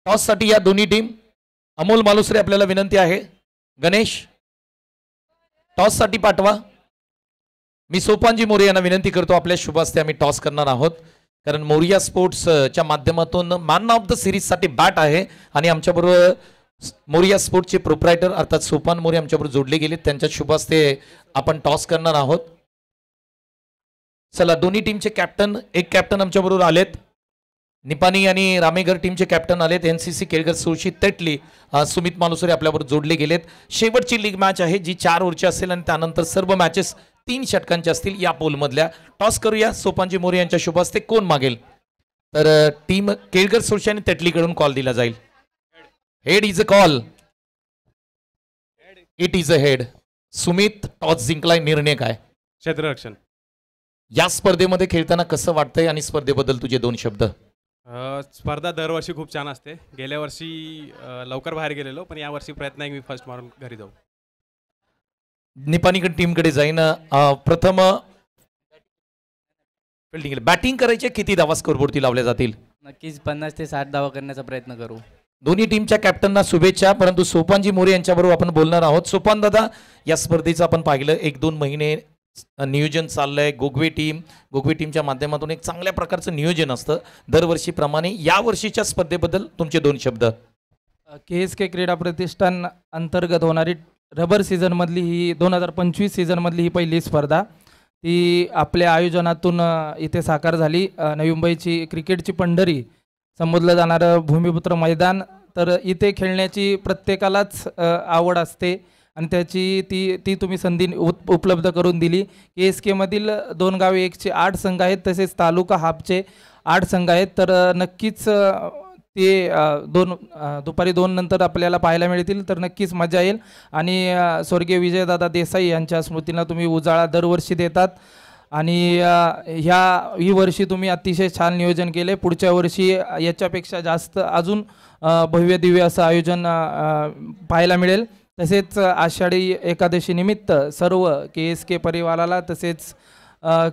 टॉससाठी या दोन्ही टीम. अमोल मालुसरे आपल्याला विनंती आहे. गणेश टॉससाठी पाठवा. मी सोपानजी मोरे यांना विनंती करतो, आपल्या शुभ हस्ते आम्ही टॉस करणार आहोत, कारण मोरिया स्पोर्ट्सच्या माध्यमातून मॅन ऑफ द सिरीज साठी बॅट आहे आणि आमच्याबरोबर मोरिया स्पोर्ट्सचे प्रोप्रायटर अर्थात सोपान मोरे आमच्याबरोबर जोडले गेले. त्यांच्या शुभ हस्ते आपण टॉस करणार आहोत. चला, दोन्ही टीमचे कॅप्टन, एक कॅप्टन आमच्याबरोबर आलेत. निपाणी आणि रामेगर टीमचे कॅप्टन आलेत. एनसीसी केळगर सुळशी तेटली सुमित मालुसरे आपल्याबरोबर जोडले गेलेत. शेवटची लीग मॅच आहे जी 4 ओव्हरची असेल आणि त्यानंतर सर्व मॅचेस 3 षटकांचे असतील या पोलमधल्या. टॉस करूया. सोपानजी मोरे यांच्या शुभ हस्ते कोण मागेल? तर टीम केळगर सुळशी आणि तेटलीकडून कॉल दिला जाईल. Head is a call. It is a head. Sumit, toss जिंकलाय, निर्णय काय? क्षेत्ररक्षण. या स्पर्धेमध्ये खेळताना कसं वाटतंय आणि स्पर्धेबद्दल तुझे 2 शब्द? स्पर्धा दरवर्षी खूप छान असते. गेल्या वर्षी लवकर बाहेर गेलेलो, पण यावर्षी प्रयत्न आहे की मी फर्स्ट मारून घरी जाऊ. निपाणीकडे टीमकडे जाईन. प्रथम फिल्डिंग, बॅटिंग करायचे किती धावा स्कोरबोर्डती लावल्या जातील? नक्कीच 50 ते 60 धावा करण्याचा प्रयत्न करू. दोन्ही टीमच्या कॅप्टनना शुभेच्छा. परंतु सोपानजी मोरे यांच्याबरोबर आपण बोलणार आहोत. सोपान दादा, या स्पर्धेचं आपण पाहिलं 1-2 महिने नियोजन चाललंय. गोगवे टीमच्या माध्यमातून एक चांगल्या प्रकारचं नियोजन असतं दरवर्षीप्रमाणे. या वर्षीच्या स्पर्धेबद्दल तुमचे 2 शब्द. KSK क्रीडा प्रतिष्ठान अंतर्गत होणारी रबर सीझनमधली ही 2025 सीझनमधली ही पहिली स्पर्धा ती आपल्या आयोजनातून इथे साकार झाली. नवी मुंबईची क्रिकेटची पंढरी संबोधलं जाणारं भूमिपुत्र मैदान. तर इथे खेळण्याची प्रत्येकालाच आवड असते आणि ती तुम्ही संधी उपलब्ध करून दिली. KSK मधील 2 गावे 108 संघ आहेत, तसेच तालुका हाफचे 8 संघ आहेत. तर नक्कीच ते दुपारी 2 नंतर आपल्याला पाहायला मिळतील. तर नक्कीच मजा येईल. आणि स्वर्गीय विजयदादा देसाई यांच्या स्मृतींना तुम्ही उजाळा दरवर्षी देतात आणि ही वर्षी तुम्ही अतिशय छान नियोजन केले. पुढच्या वर्षी याच्यापेक्षा जास्त अजून भव्य दिव्य असं आयोजन पाहायला मिळेल. तसेच आषाढी एकादशी निमित्त सर्व KSK परिवाराला तसेच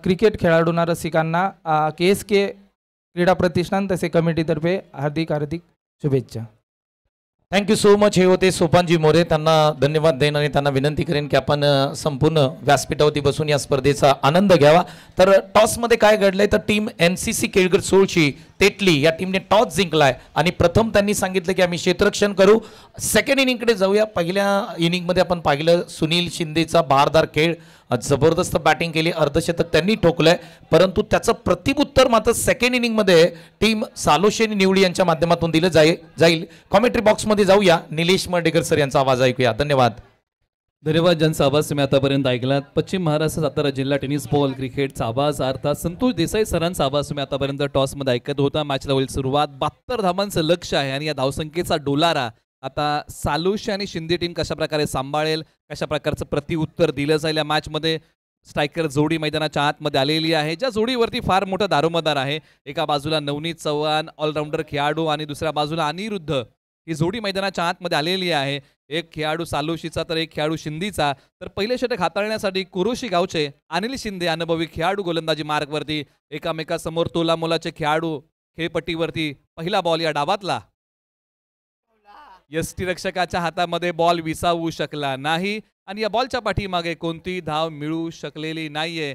क्रिकेट खेळाडूंना रसिकांना KSK क्रीडा प्रतिष्ठान तसे कमिटीतर्फे हार्दिक शुभेच्छा. Thank you so much. हे होते सोपानजी मोरे. त्यांना धन्यवाद देईन आणि त्यांना विनंती करेन की आपण संपूर्ण व्यासपीठावरती बसून या स्पर्धेचा आनंद घ्यावा. तर टॉसमध्ये काय घडलंय तर टीम NCC केळगर सुळशी तेटली या टीमने टॉस जिंकलाय आणि प्रथम त्यांनी सांगितलं की आम्ही क्षेत्ररक्षण करू. सेकंड इनिंगकडे जाऊया. पहिल्या इनिंगमध्ये आपण पाहिलं सुनील शिंदेचा बहारदार खेळ, जबरदस्त बॅटिंग केली, अर्धशतक त्यांनी ठोकलंय. परंतु त्याचं प्रतिउत्तर मात्र सेकंड इनिंगमध्ये टीम सालोशे आणि निवडी यांच्या माध्यमातून दिलं जाईल. कॉमेंट्री बॉक्समध्ये जाऊया. निलेश मर्डेकर सर यांचा आवाज ऐकूया. धन्यवाद. धन्यवाद. ज्यांचा आवाज तुम्ही आतापर्यंत ऐकलात. पश्चिम महाराष्ट्र सातारा जिल्हा टेनिस बॉल क्रिकेटचा आवाज अर्थात संतोष देसाई सरांचा आवाज तुम्ही आतापर्यंत टॉसमध्ये ऐकत होता. मॅचला होईल सुरुवात. 72 धावांचं लक्ष आहे आणि या धावसंख्येचा डोलारा आता सालुशी आणि शिंदे टीम कशा प्रकारे सांभाळेल, कशा प्रकारचं प्रतिउत्तर दिलं जाईल या मॅचमध्ये. स्ट्रायकर जोडी मैदानाच्या आतमध्ये आलेली आहे, ज्या जोडीवरती फार मोठं दारोमदार आहे. एका बाजूला नवनीत चव्हाण ऑलराऊंडर खेळाडू आणि दुसऱ्या बाजूला अनिरुद्ध ही जोडी मैदानाच्या आतमध्ये आलेली आहे. एक खेळाडू सालोशीचा तर एक खेळाडू शिंदीचा. तर पहिले षटक हाताळण्यासाठी कुरोशी गावचे अनिल शिंदे अनुभवी खेळाडू गोलंदाजी मार्गवरती. एकामेकासमोर तोलामोलाचे खेळाडू खेळपट्टीवरती. पहिला बॉल या डावातला. यष्टीरक्षकाच्या हातामध्ये बॉल विसावू शकला नाही आणि या बॉलच्या पाठीमागे कोणती धाव मिळू शकलेली नाहीये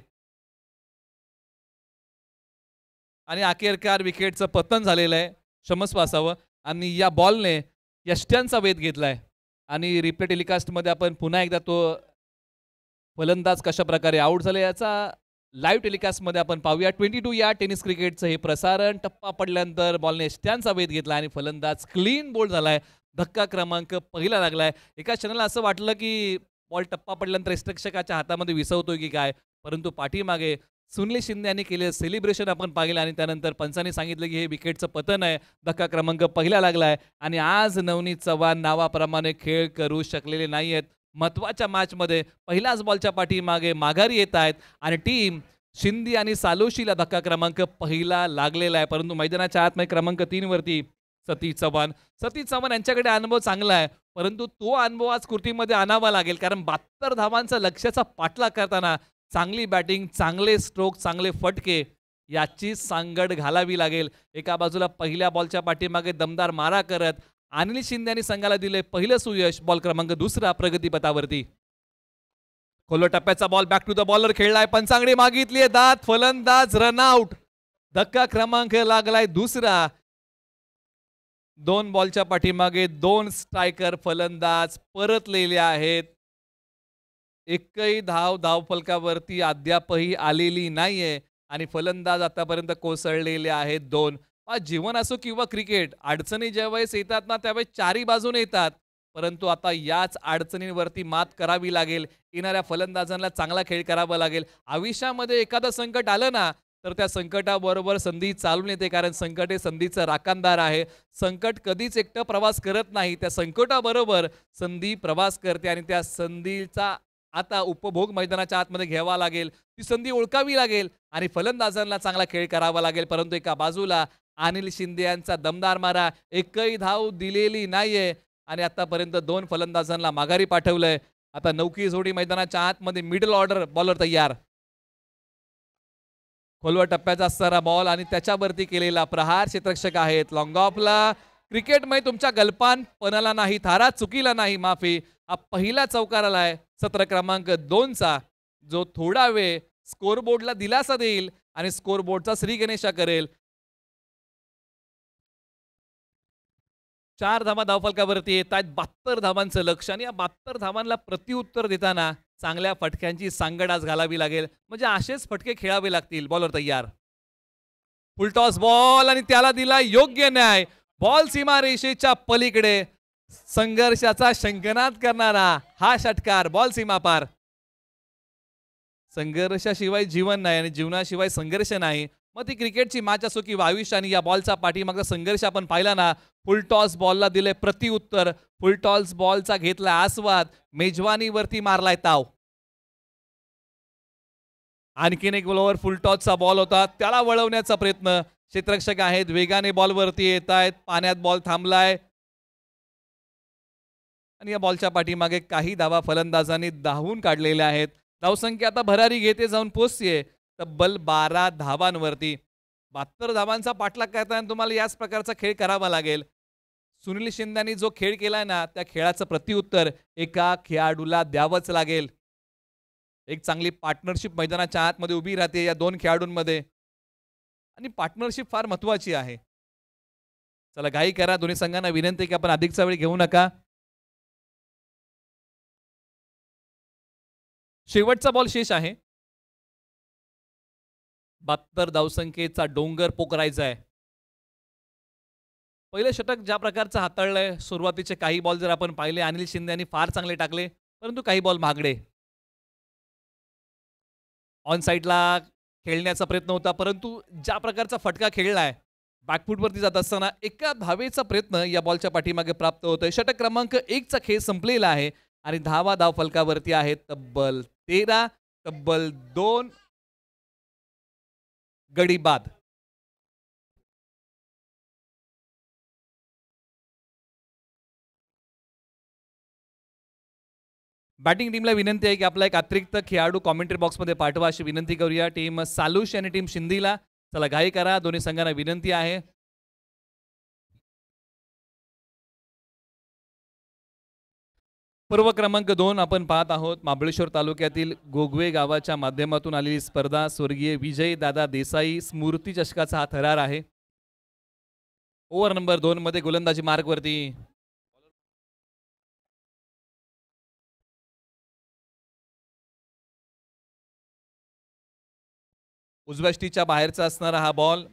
आणि अखेरकार विकेटचं पतन झालेलं आहे. क्षमस्व असावं. आणि या बॉलने यष्ट्यांचा वेध घेतलाय आणि रिप्ले टेलिकास्टमध्ये आपण पुन्हा एकदा तो फलंदाज कशा प्रकारे आउट झाले याचा लाईव्ह टेलिकास्टमध्ये आपण पाहूया. 22 या टेनिस क्रिकेटचं हे प्रसारण. टप्पा पडल्यानंतर बॉलने यष्ट्यांचा वेध घेतला आणि फलंदाज क्लीन बोल्ड झालाय. धक्का क्रमांक पहिला लागलाय. एका क्षणाला असं वाटलं की बॉल टप्पा पडल्यानंतर यष्टीरक्षकाच्या हातामध्ये विसवतोय की काय, परंतु पाठीमागे सुनील शिंदे यांनी केलेलं सेलिब्रेशन आपण पाहिलं आणि त्यानंतर पंचांनी सांगितलं की हे विकेटचं पतन आहे. धक्का क्रमांक पहिला लागलाय आणि आज नवनीत चव्हाण नावाप्रमाणे खेळ करू शकलेले नाही आहेत. महत्त्वाच्या मॅचमध्ये पहिल्याच बॉलच्या पाठीमागे माघारी येत आहेत आणि टीम शिंदे आणि सालोशीला धक्का क्रमांक पहिला लागलेला आहे. परंतु मैदानाच्या आतमध्ये क्रमांक 3 वरती सतीश चव्हाण यांच्याकडे अनुभव चांगला आहे, परंतु तो अनुभव आज कृतीमध्ये आणावा लागेल. कारण 72 धावांचा लक्ष्याचा पाठलाग करताना चांगली बॅटिंग, चांगले स्ट्रोक, चांगले फटके याची सांगड घालावी लागेल. एका बाजूला पहिल्या बॉलच्या पाठीमागे दमदार मारा करत अनिल शिंदे यांनी संघाला दिले पहिलं सुयश. बॉल क्रमांक 2 प्रगतीपथावरती. खोलवर टप्प्याचा ball back to the bowler खेळलाय. पंचांगडी मागितली दात, फलंदाज रनआउट. धक्का क्रमांक लागलाय 2. 2 बॉलच्या पाठीमागे 2 स्ट्रायकर फलंदाज परतलेले आहेत. एकही धावफलकावरती अद्यापही आलेली नाहीये आणि फलंदाज आतापर्यंत कोसळलेले आहेत 2. जीवन असो किंवा क्रिकेट, अडचणी ज्यावेळेस येतात ना त्यावेळेस चारी बाजूने येतात, परंतु आता याच अडचणींवरती मात करावी लागेल. येणाऱ्या फलंदाजांना चांगला खेळ करावा लागेल. आयुष्यामध्ये एखादं संकट आलं ना तर त्या संकटाबरोबर संधी चालून येते, कारण संकट हे संधीचं राखणदार आहे. संकट कधीच एकटं प्रवास करत नाही, त्या संकटाबरोबर संधी प्रवास करते आणि त्या संधीचा आता उपभोग मैदानाच्या आतमध्ये घ्यावा लागेल. ती संधी ओळखावी लागेल आणि फलंदाजांना चांगला खेळ करावा लागेल. परंतु एका बाजूला अनिल शिंदे यांचा दमदार मारा, एकही धाव दिलेली नाहीये आणि आतापर्यंत 2 फलंदाजांना माघारी पाठवलंय. आता 9 जोडी मैदानाच्या आतमध्ये मिडल ऑर्डर बॉलर तयार. खोलवर टप्प्याचा असणारा बॉल आणि त्याच्यावरती केलेला प्रहार. क्षेत्ररक्षक आहेत लॉंग ऑफला. क्रिकेटमध्ये तुमच्या गल्पानपणाला नाही, थारा चुकीला नाही माफी. हा पहिला चौकार आलाय 17 क्रमांक 2चा, जो थोडा वेळ स्कोरबोर्डला दिलासा देईल आणि स्कोरबोर्डचा श्री गणेशा करेल. 4 धावा धावफलकावरती येत आहेत. 72 धावांचं लक्ष आणि या 72 धावांना प्रत्युत्तर देताना चांगल्या फटक्यांची सांगड आज घालावी लागेल, म्हणजे असेच फटके खेळावे लागतील. बॉलर तयार. फुलटॉस बॉल आणि त्याला दिला योग्य न्याय. बॉल सीमारेषेच्या पलीकडे संघर्षाचा शंखनाद करणारा हा षटकार. बॉल सीमा पार. संघर्षाशिवाय जीवन नाही आणि जीवनाशिवाय संघर्ष नाही. मग ती क्रिकेटची मॅच असो किंवा आयुष्य, आणि या बॉलचा पाठीमागचा संघर्ष आपण पाहिला ना. फुलटॉस बॉलला दिले प्रतिउत्तर. फुलटॉस बॉलचा घेतला आस्वाद. मेजवानीवरती मारलाय ताव. आणखीन एक बॉलवर फुलटॉसचा बॉल होता, त्याला वळवण्याचा प्रयत्न. क्षेत्ररक्षक आहेत वेगाने बॉलवरती येत आहेत. पाण्यात बॉल थांबलाय आणि या बॉलच्या पाठीमागे काही धावा फलंदाजांनी धावून काढलेल्या आहेत. धावसंख्या आता भरारी घेते जाऊन पोहोचते तब्बल 12 धावांवरती. 72 धावांचा पाठलाग करताना तुम्हाला याच प्रकारचा खेळ करावा लागेल. सुनील शिंदेनी जो खेळ केलाय ना त्या खेळाचं प्रत्युत्तर एका खेळाडूला द्यावंच लागेल. एक चांगली पार्टनरशिप मैदानाच्या आतमध्ये उभी राहते या 2 खेळाडूंमध्ये आणि पार्टनरशिप फार महत्वाची आहे. चला घाई करा. दोन्ही संघांना विनंती की आपण अधिकचा वेळ घेऊ नका. शेवटचा बॉल शेष आहे. 72 धावसंख्येचा डोंगर पोकरायचा आहे. पहिलं षटक ज्या प्रकारचं हाताळलंय, सुरुवातीचे काही बॉल जर आपण पाहिले अनिल शिंदे यांनी फार चांगले टाकले, परंतु काही बॉल महागडे. ऑन साईडला खेळण्याचा प्रयत्न होता, परंतु ज्या प्रकारचा फटका खेळलाय बॅकफूटवरती जात असताना एका धावेचा प्रयत्न या बॉलच्या पाठीमागे प्राप्त होतोय. षटक क्रमांक 1चा खेळ संपलेला आहे आणि धावा धाव फलकावरती आहेत तब्बल 13. तब्बल 2 गडी बाद. बॅटिंग टीमला विनंती आहे की आपला एक अतिरिक्त खेळाडू कॉमेंट्री बॉक्समध्ये पाठवा अशी विनंती करूया. टीम सालुश आणि टीम शिंदीला. चला घाई करा. दोन्ही संघांना विनंती आहे. पर्व क्रमांक 2 आपण पाहत आहोत. महाबळेश्वर तालुक्यातील गोगवे गावाच्या माध्यमातून आलेली स्पर्धा. स्वर्गीय विजय दादा देसाई स्मृती चषकाचा हा थरार आहे. ओव्हर नंबर 2 मध्ये गोलंदाजी मार्कवरती उजव्या स्टीच्या बाहेरचा असणारा हा बॉल.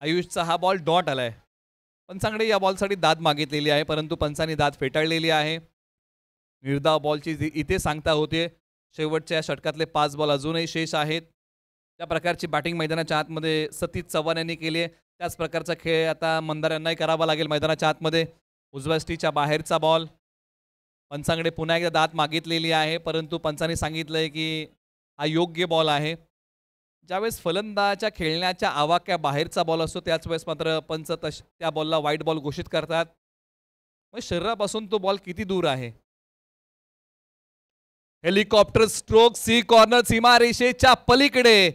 आयुषचा हा बॉल डॉट आलाय. पंचांकडे या बॉलसाठी दाद मागितलेली आहे, परंतु पंचांनी दाद फेटाळलेली आहे. निर्धाव बॉलची इथे सांगता होते. शेवटच्या षटकातले 5 बॉल अजूनही शेष आहेत. त्या प्रकारची बॅटिंग मैदानाच्या आतमध्ये सतीश चव्हाण यांनी केली आहे. त्याच प्रकारचा खेळ आता मंदार यांनाही करावा लागेल मैदानाच्या आतमध्ये. उजव्या स्टीच्या बाहेरचा बॉल. पंचांकडे पुन्हा एकदा दाद मागितलेली आहे, परंतु पंचांनी सांगितलंय की हा योग्य बॉल आहे. ज्यावेळेस फलंदाच्या खेळण्याच्या आवाक्या बाहेरचा बॉल असतो त्याच वेळेस मात्र पंच त्या बॉलला वाईट बॉल घोषित करतात. मग शरीरापासून तो बॉल किती दूर आहे. हेलिकॉप्टर स्ट्रोक सी कॉर्नर सीमारेषेच्या पलीकडे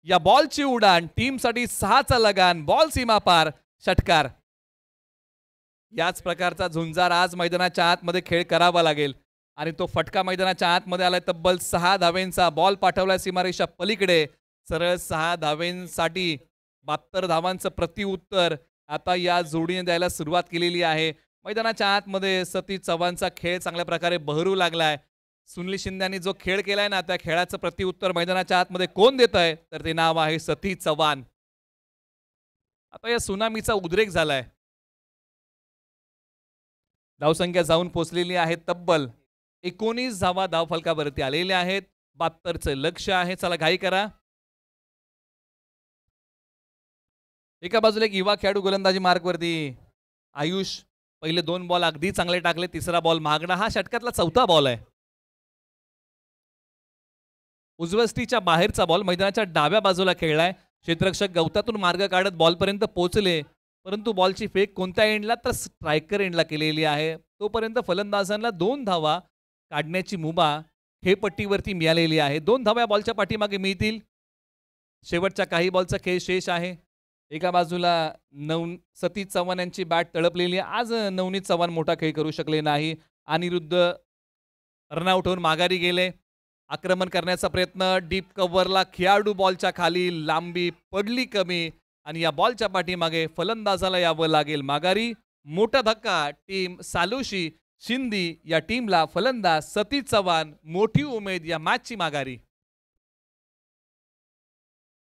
या बॉलची उडान, टीमसाठी 6चा लगान, बॉल सीमा पार, षटकार. याच प्रकारचा झुंजार आज मैदानाच्या आतमध्ये खेळ करावा लागेल आणि तो फटका मैदानाच्या आतमध्ये आलाय. तब्बल 6 धावेंचा बॉल पाठवलाय सीमारेषा पलीकडे. सरळ 6 धावेंसाठी 72 धावांचं प्रतिउत्तर आता या जोडीने द्यायला सुरुवात केलेली आहे. मैदानाच्या आतमध्ये सतीश चव्हाणचा खेळ चांगल्या प्रकारे बहरू लागलाय. सुनील शिंद्यांनी जो खेळ केलाय ना, त्या खेळाचं प्रतिउत्तर मैदानाच्या आतमध्ये कोण देत आहे, तर ते नाव आहे सतीश चव्हाण. आता या सुनामीचा उद्रेक झालाय. धावसंख्या जाऊन पोहोचलेली आहे तब्बल 19 धावा धावफलकावरती आलेल्या आहेत. 72चं लक्ष आहे. चला घाई करा. एका बाजूला एक युवा खेळाडू गोलंदाजी मार्कवरती. आयुष पहिले 2 बॉल अगदी चांगले टाकले. तिसरा बॉल महागडा. हा षटकातला 4था बॉल आहे. उजवस्तीच्या बाहेरचा बॉल मैदानाच्या डाव्या बाजूला खेळलाय. क्षेत्ररक्षक गवतातून मार्ग काढत बॉलपर्यंत पोहोचले, परंतु बॉलची फेक कोणत्या एंडला, तर स्ट्रायकर एंडला केलेली आहे. तोपर्यंत फलंदाजांना 2 धावा काढण्याची मुभा खेळपट्टीवरती मिळालेली आहे. 2 धावा बॉलच्या पाठीमागे मिळतील. शेवटच्या काही बॉलचा खेळ शेष आहे. एका बाजूला सतीश चव्हाण यांची बॅट तळपलेली आहे. आज नवनीत चव्हाण मोठा खेळ करू शकले नाही. अनिरुद्ध रनआउट होऊन माघारी गेले. आक्रमण करण्याचा प्रयत्न, डीप कव्हरला खेळाडू बॉलच्या खाली, लांबी पडली कमी आणि या बॉलच्या पाठीमागे फलंदाजाला यावं लागेल माघारी. मोठा धक्का टीम सालुशी शिंदी या टीमला. फलंदाज सतीश चव्हाण, मोठी उमेद या मॅचची माघारी.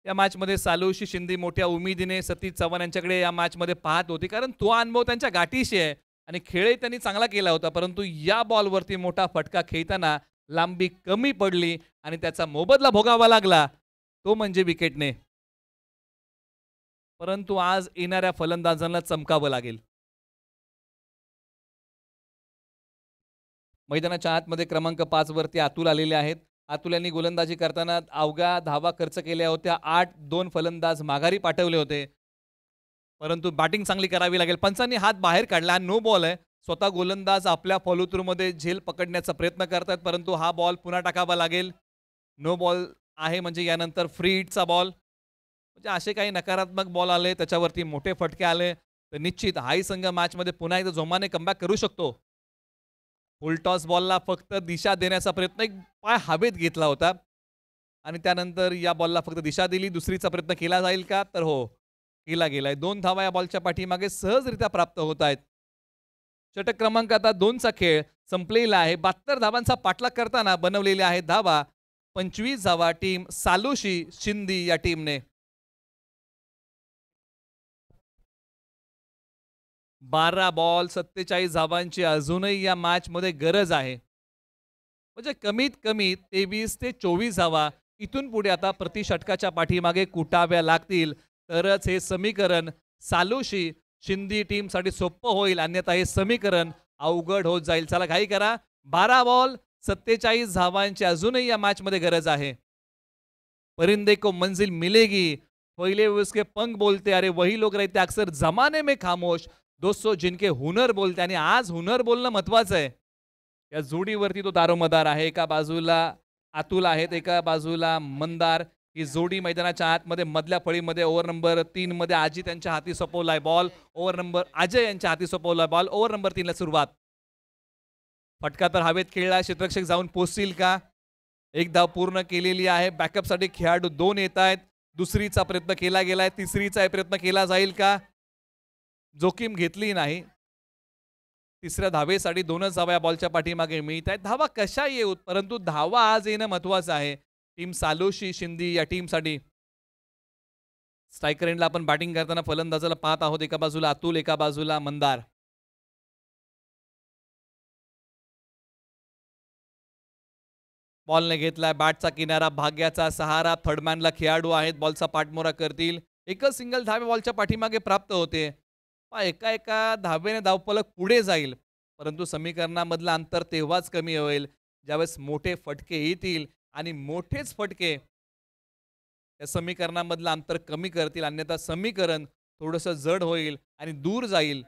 या मॅचमध्ये सालुशी शिंदी मोठ्या उमेदीने सतीश चव्हाण यांच्याकडे या मॅचमध्ये पाहत होती, कारण तो अनुभव त्यांच्या गाठीशी आहे आणि खेळही त्यांनी चांगला केला होता. परंतु या बॉलवरती मोठा फटका खेळताना लांबी कमी पडली आणि त्याचा मोबदला भोगावा लागला, तो म्हणजे विकेटने. परंतु आज येणाऱ्या फलंदाजांना चमकावं लागेल. मैदानाच्या आतमध्ये क्रमांक 5 वरती अतुल आलेले आहेत. अतुल यांनी गोलंदाजी करताना अवघ्या धावा खर्च केल्या होत्या. 8-2 फलंदाज माघारी पाठवले होते, परंतु बॅटिंग चांगली करावी लागेल. पंचांनी हात बाहेर काढला. नो बॉल आहे. स्वतः गोलंदाज आपल्या फॉलो थ्रू मध्ये झेल पकडण्याचा प्रयत्न करतात, परंतु हा बॉल पुन्हा टाकावा लागेल. नो बॉल आहे म्हणजे यानंतर फ्री हिटचा बॉल. म्हणजे असे काही नकारात्मक बॉल आले, त्याच्यावरती मोठे फटके आले, तर निश्चित हाही संघ मॅचमध्ये पुन्हा एकदा जोमाने कमबॅक करू शकतो. फुल टॉस बॉलला फक्त दिशा देण्याचा प्रयत्न, एक पाय हवेत घेतला होता आणि त्यानंतर या बॉलला फक्त दिशा दिली. दुसरीचा प्रयत्न केला जाईल का, तर हो, केला गेलाय. 2 धावा या बॉलच्या पाठीमागे सहजरित्या प्राप्त होत आहेत. षटक क्रमांक आता 2चा खेळ संपलेला आहे. 72 धावांचा पाठलाग करताना बनवलेले आहेत धावा 25 धावा टीम सालुशी शिंदी या टीमने. 12 बॉल 47 धावांची अजूनही या मॅच मध्ये गरज आहे. म्हणजे कमीत कमी 23 ते 24 धावा इथून पुढे आता प्रति षटकाच्या पाठीमागे कुटाव्या लागतील, तरच हे समीकरण सालुशी शिंदी टीम साठी सोपं होईल, अन्यथा हे समीकरण अवघड होत जाईल. चला घाई करा. 12 बॉल 47 धावांची अजूनही या मॅच मध्ये गरज आहे. परिंदे को मंजिल मिलेगी, पहिले उसके पंख बोलते, अरे वही लोग रहते अक्सर जमाने में खामोश, दोस्तों जिनके हुनर बोलते. आणि आज हुनर बोलणं महत्वाचं आहे. या जोडीवरती तो दारोमदार आहे. एका बाजूला अतुल आहेत, एका बाजूला मंदार. ही जोडी मैदानाच्या आतमध्ये मधल्या फळीमध्ये ओव्हर नंबर 3 मध्ये अजित यांच्या हाती सोपवलाय बॉल. ओव्हर नंबर अजय यांच्या हाती सोपवलाय बॉल. ओव्हर नंबर 3 ला सुरुवात. फटका तर हवेत खेळला. क्षेत्ररक्षक जाऊन पोहोचतील का. एक धाव पूर्ण केलेली आहे. बॅकअप साठी खेळाडू 2 येत आहेत. दुसरीचा प्रयत्न केला गेलाय. तिसरीचा प्रयत्न केला जाईल का, जोखीम घेतली नाही. तिसऱ्या धावेसाठी 2च धावा या बॉलच्या पाठीमागे मिळत आहेत. धावा कशा येऊत, परंतु धावा आज येणं महत्वाचं आहे टीम सालुशी शिंदी या टीमसाठी. स्ट्रायकर एंडला आपण बॅटिंग करताना फलंदाजाला पाहत आहोत. एका बाजूला अतुल, एका बाजूला मंदार. बॉलने घेतलाय बॅटचा किनारा, भाग्याचा सहारा. थर्डमॅनला खेळाडू आहेत, बॉलचा पाठमोरा करतील. एकच सिंगल धावे बॉलच्या पाठीमागे प्राप्त होते. एका एका धावेने धावफलक पुढे जाईल, परंतु समीकरणामधलं अंतर तेव्हाच कमी होईल ज्यावेळेस मोठे फटके येतील आणि मोठेच फटके या समीकरणामधलं अंतर कमी करतील, अन्यथा समीकरण थोडंसं जड होईल आणि दूर जाईल.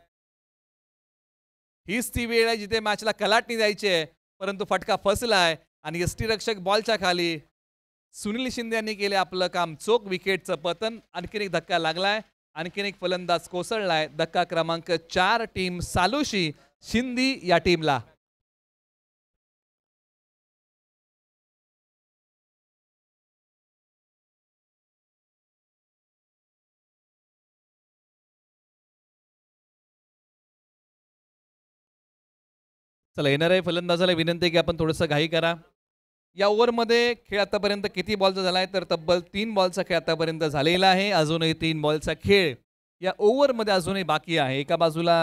हीच ती वेळ आहे जिथे मॅचला कलाटणी द्यायची आहे, परंतु फटका फसलाय आणि यष्टीरक्षक बॉलच्या खाली. सुनील शिंदे यांनी केले आपलं काम चोख. विकेटचं पतन. आणखीन एक धक्का लागलाय. आणखीन एक फलंदाज कोसळलाय. धक्का क्रमांक 4 टीम सालुशी शिंदी या टीमला. चला येणाऱ्या फलंदाजाला विनंती आहे की आपण थोडंसं घाई करा. या ओव्हरमध्ये खेळ आतापर्यंत किती बॉलचा झालाय तर तब्बल 3 बॉलचा खेळ आतापर्यंत झालेला आहे. अजूनही 3 बॉलचा खेळ या ओव्हरमध्ये अजूनही बाकी आहे. एका बाजूला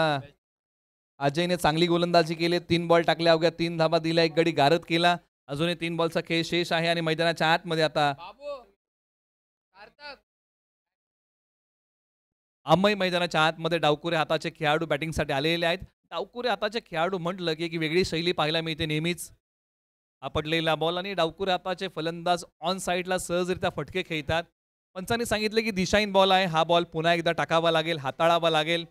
अजयने चांगली गोलंदाजी केली. 3 बॉल टाकल्या, अवघ्या 3 धाबा दिल्या, एक गडी गारद केला. अजूनही 3 बॉलचा खेळ शेष आहे आणि मैदानाच्या आतमध्ये आता अमय मैदानाच्या आतमध्ये डावकुरे हाताचे खेळाडू बॅटिंगसाठी आलेले आहेत. डावकुरे हाताचे खेळाडू म्हटलं की एक वेगळी शैली पाहायला मिळते नेहमीच. आपटलेला बॉल आणि डावकुरे हाताचे फलंदाज ऑन साईडला सहजरित्या फटके खेळतात. पंचांनी सांगितले की दिशाहीन बॉल आहे, हा बॉल पुन्हा एकदा टाकावा लागेल, हाताळावा लागेल.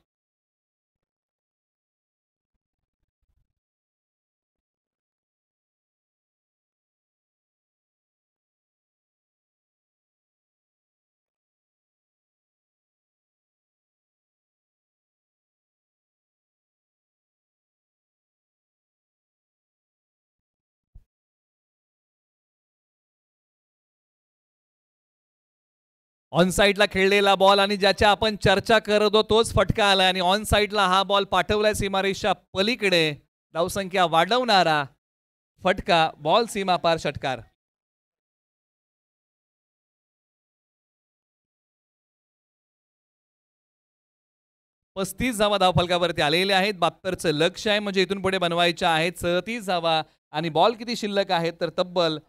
ऑन साईडला खेळलेला बॉल आणि ज्याच्या आपण चर्चा करतो तोच फटका आलाय आणि ऑन साईडला हा बॉल पाठवलाय सीमारेषा पलीकडे. धावसंख्या वाढवणारा फटका, बॉल सीमापार षटकार. पस्तीस धावा धावफलकावरती आलेल्या आहेत. 72चं लक्ष आहे म्हणजे इथून पुढे बनवायच्या आहेत 37 धावा. आणि बॉल किती शिल्लक आहेत तर तब्बल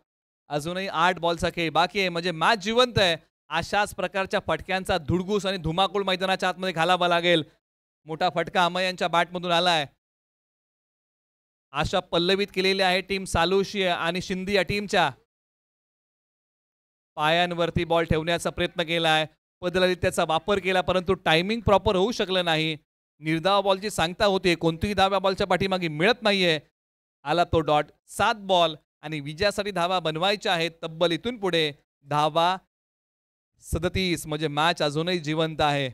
अजूनही 8 बॉलचा खेळ बाकी आहे म्हणजे मॅच जिवंत आहे. अशाच प्रकारच्या फटक्यांचा धुडगूस आणि धुमाकूळ मैदानाच्या आतमध्ये घालावा लागेल. मोठा फटका अमय यांच्या बॅटमधून आलाय. आशा पल्लवित केलेली आहे टीम सालुशी आणि शिंदी या टीमच्या. पायांवरती बॉल ठेवण्याचा प्रयत्न केलाय, पदललित्याचा वापर केला परंतु टायमिंग प्रॉपर होऊ शकलं नाही. निर्धाव बॉलची सांगता होते, कोणतीही धाव या बॉलच्या पाठीमागे मिळत नाहीये. आला तो डॉट. 7 बॉल आणि विजयासाठी धावा बनवायच्या आहेत. तब्बल इथून पुढे धावा 37 म्हणजे मॅच अजूनही जिवंत आहे.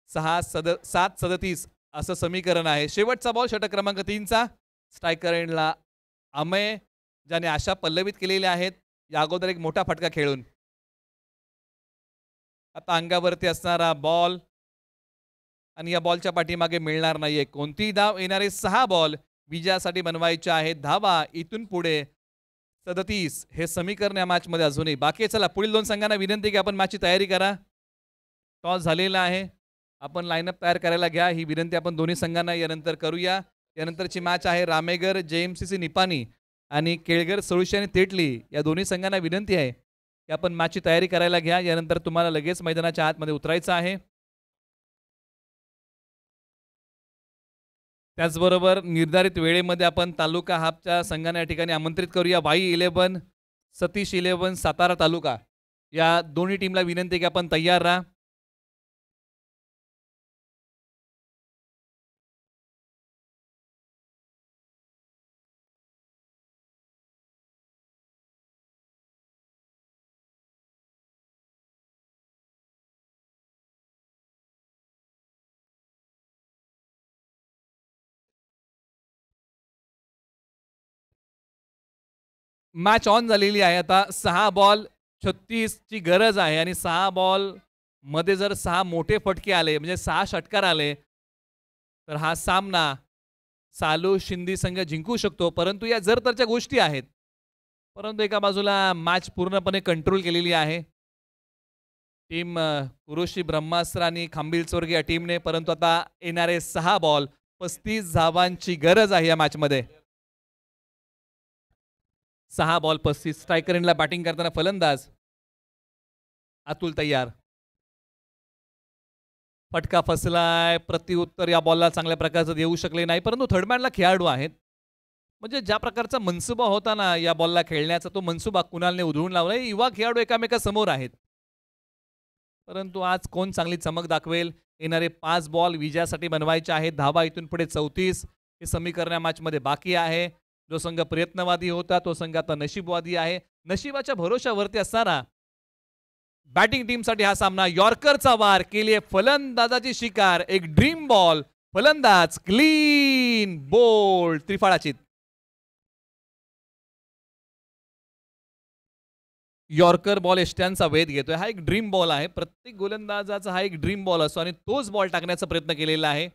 7-37 असं समीकरण आहे. शेवटचा बॉल षटक क्रमांक 3चा. स्ट्रायकर एंडला अमय ज्याने आशा पल्लवित केलेल्या आहेत या अगोदर एक मोठा फटका खेळून. आता अंगावरती असणारा बॉल आणि या बॉलच्या पाठीमागे मिळणार नाहीये कोणतीही धाव. येणारे 6 बॉल विजयासाठी बनवायचे आहेत. धावा इथून पुढे 37 हे समीकरण या मॅचमध्ये अजूनही बाकी. चला पुढील 2 संघांना विनंती की आपण मॅचची तयारी करा. टॉस झालेला आहे, आपण लाईनअप तयार करायला घ्या. ही विनंती आपण दोन्ही संघांना यानंतर करूया. यानंतरची मॅच आहे रामेगर JMCC निपाणी आणि केळगर सळुशी आणि तेटली या दोन्ही संघांना विनंती आहे की आपण मॅचची तयारी करायला घ्या. यानंतर तुम्हाला लगेच मैदानाच्या आतमध्ये उतरायचं आहे. त्याचबरोबर निर्धारित वेळेमध्ये आपण तालुका हाफच्या संघांना या ठिकाणी आमंत्रित करूया. वाई 11 सतीश 11 सातारा तालुका या दोन्ही टीमला विनंती की आपण तयार राहा. मॅच ऑन झालेली आहे. आता 6 बॉल 36 ची गरज आहे आणि 6 बॉल मध्ये जर 6 मोठे फटके आले म्हणजे 6 षटकार आले तर हा सामना सालू शिंदी संघ जिंकू शकतो. परंतु या जर तरच्या गोष्टी आहेत. परंतु एका बाजूला मॅच पूर्णपणे कंट्रोल केलेली आहे टीम कुरुशी ब्रह्मास्त्र आणि खांबील चोरगे या टीमने. परंतु आता येणारे 6 बॉल 35 धावांची गरज आहे या मॅचमध्ये. 6 बॉल 35. स्ट्रायकर एंडला बॅटिंग करताना फलंदाज अतुल तयार. फटका फसलाय. प्रत्युत्तर या बॉलला चांगल्या प्रकारचं देऊ शकले नाही. परंतु थर्डमॅनला खेळाडू आहेत म्हणजे ज्या प्रकारचा मनसुबा होता ना या बॉलला खेळण्याचा तो मनसुबा कुणालने उधळून लावलाय. युवा खेळाडू एकामेकासमोर आहेत. परंतु आज कोण चांगली चमक दाखवेल. येणारे 5 बॉल विजयासाठी बनवायचे आहेत. धावा इथून पुढे 34 हे समीकरण या मॅचमध्ये बाकी आहे. जो संघ प्रयत्नवादी होता तो संघ आता नशीबवादी आहे. नशिबाच्या भरोशावरती असणारा बॅटिंग टीमसाठी हा सामना. यॉर्करचा वार केली फलंदाजाची शिकार. एक ड्रीम बॉल. फलंदाज क्लीन बोल्ड त्रिफळाचीत. यॉर्कर बॉल एष्ट्यांचा वेध घेतोय. हा एक ड्रीम बॉल आहे. प्रत्येक गोलंदाजाचा हा एक ड्रीम बॉल असतो आणि तोच बॉल टाकण्याचा प्रयत्न केलेला आहे.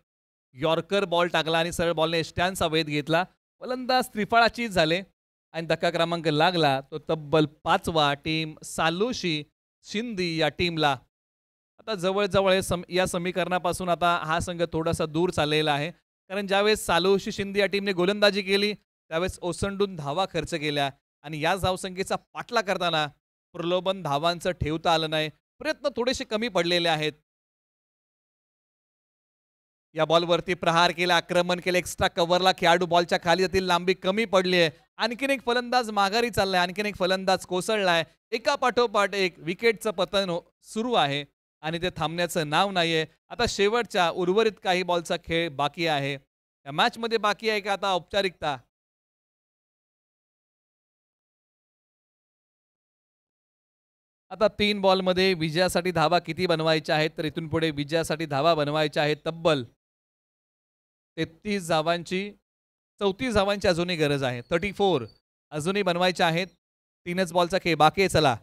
यॉर्कर बॉल टाकला आणि सरळ बॉलने एष्ट्यांचा वेध घेतला. फलंदाज त्रिफळाचीत झाले आणि धक्का क्रमांक लागला तो तब्बल 5वा टीम सालोशी शिंदी या टीमला. आता जवळजवळ या समीकरणापासून आता हा संघ थोडासा दूर चाललेला आहे, कारण ज्यावेळेस सालोशी शिंदी या टीमने गोलंदाजी केली त्यावेळेस ओसंडून धावा खर्च केल्या आणि या धावसंख्येचा पाठला करताना प्रलोभन धावांचं ठेवता आलं नाही. प्रयत्न थोडेसे कमी पडलेले आहेत. या बॉलवरती प्रहार केला, आक्रमण केले, एक्स्ट्रा कव्हरला खेळाडू बॉलच्या खाली जातील, लांबी कमी पडली आहे. आणखीन एक फलंदाज माघारी चाललाय, आणखीन एक फलंदाज कोसळलाय. एका पाठोपाठ एक विकेटचं पतन सुरू आहे आणि ते थांबण्याचं नाव नाहीये. आता शेवटच्या उर्वरित काही बॉलचा खेळ बाकी आहे. या मॅच मध्ये बाकी आहे का आता औपचारिकता? आता 3 बॉलमध्ये विजयासाठी धावा किती बनवायच्या आहेत? तर इथून पुढे विजयासाठी धावा बनवायच्या आहेत तब्बल 33 धावांची. 34 धावांची अजूनही गरज आहे. 34 अजूनही बनवायच्या आहेत. 3च बॉलचा खेळ बाकी आहे. चला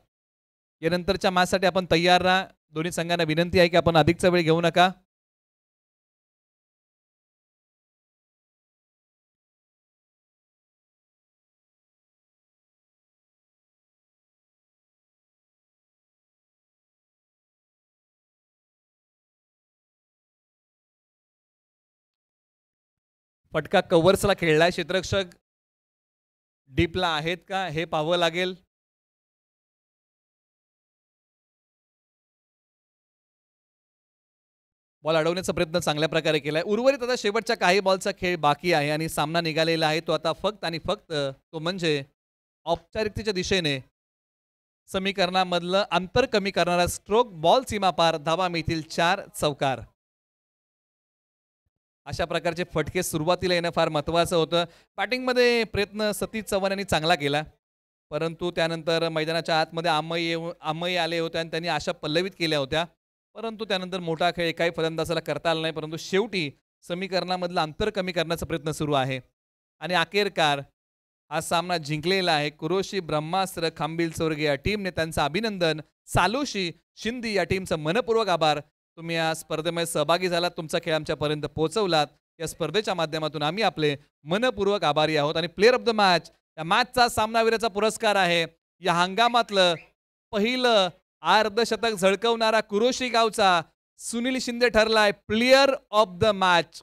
यानंतरच्या मॅचसाठी आपण तयार राहा. दोन्ही संघांना विनंती आहे की आपण अधिकचा वेळ घेऊ नका. फटका कव्हर्सला खेळलाय. क्षेत्ररक्षक डीपला आहेत का हे पाहावं लागेल. बॉल अडवण्याचा प्रयत्न चांगल्या प्रकारे केलाय. उर्वरित आता शेवटच्या काही बॉलचा खेळ बाकी आहे आणि सामना निघालेला आहे तो आता फक्त आणि फक्त तो म्हणजे औपचारिकतेच्या दिशेने समीकरणामधलं अंतर कमी करणारा स्ट्रोक बॉल सीमा पार धावा मिळतील 4 चौकार. अशा प्रकारचे फटके सुरुवातीला येणं फार महत्त्वाचं होतं. बॅटिंगमध्ये प्रयत्न सतीश चव्हाण यांनी चांगला केला, परंतु त्यानंतर मैदानाच्या आतमध्ये आमई आले होते आणि त्यांनी आशा पल्लवित केल्या होत्या, परंतु त्यानंतर मोठा खेळ एकाही फलंदाजाला करता आला नाही. परंतु शेवटी समीकरणामधलं अंतर कमी करण्याचा प्रयत्न सुरू आहे आणि अखेरकार हा सामना जिंकलेला आहे. कुरोशी ब्रह्मास्त्र खांबिल चोरगे या टीमने त्यांचं अभिनंदन. सालोशी शिंदी या टीमचं मनपूर्वक आभार. तुम्ही या स्पर्धेमध्ये सहभागी झालात, तुमचा खेळ आमच्यापर्यंत पोहोचवलात. या स्पर्धेच्या माध्यमातून आम्ही आपले मनपूर्वक आभारी आहोत. आणि प्लेअर ऑफ द मॅच या मॅचचा सामनावीराचा पुरस्कार आहे या हंगामातलं पहिलं अर्धशतक झळकवणारा कुरोशी गावचा सुनील शिंदे ठरलाय प्लेअर ऑफ द मॅच.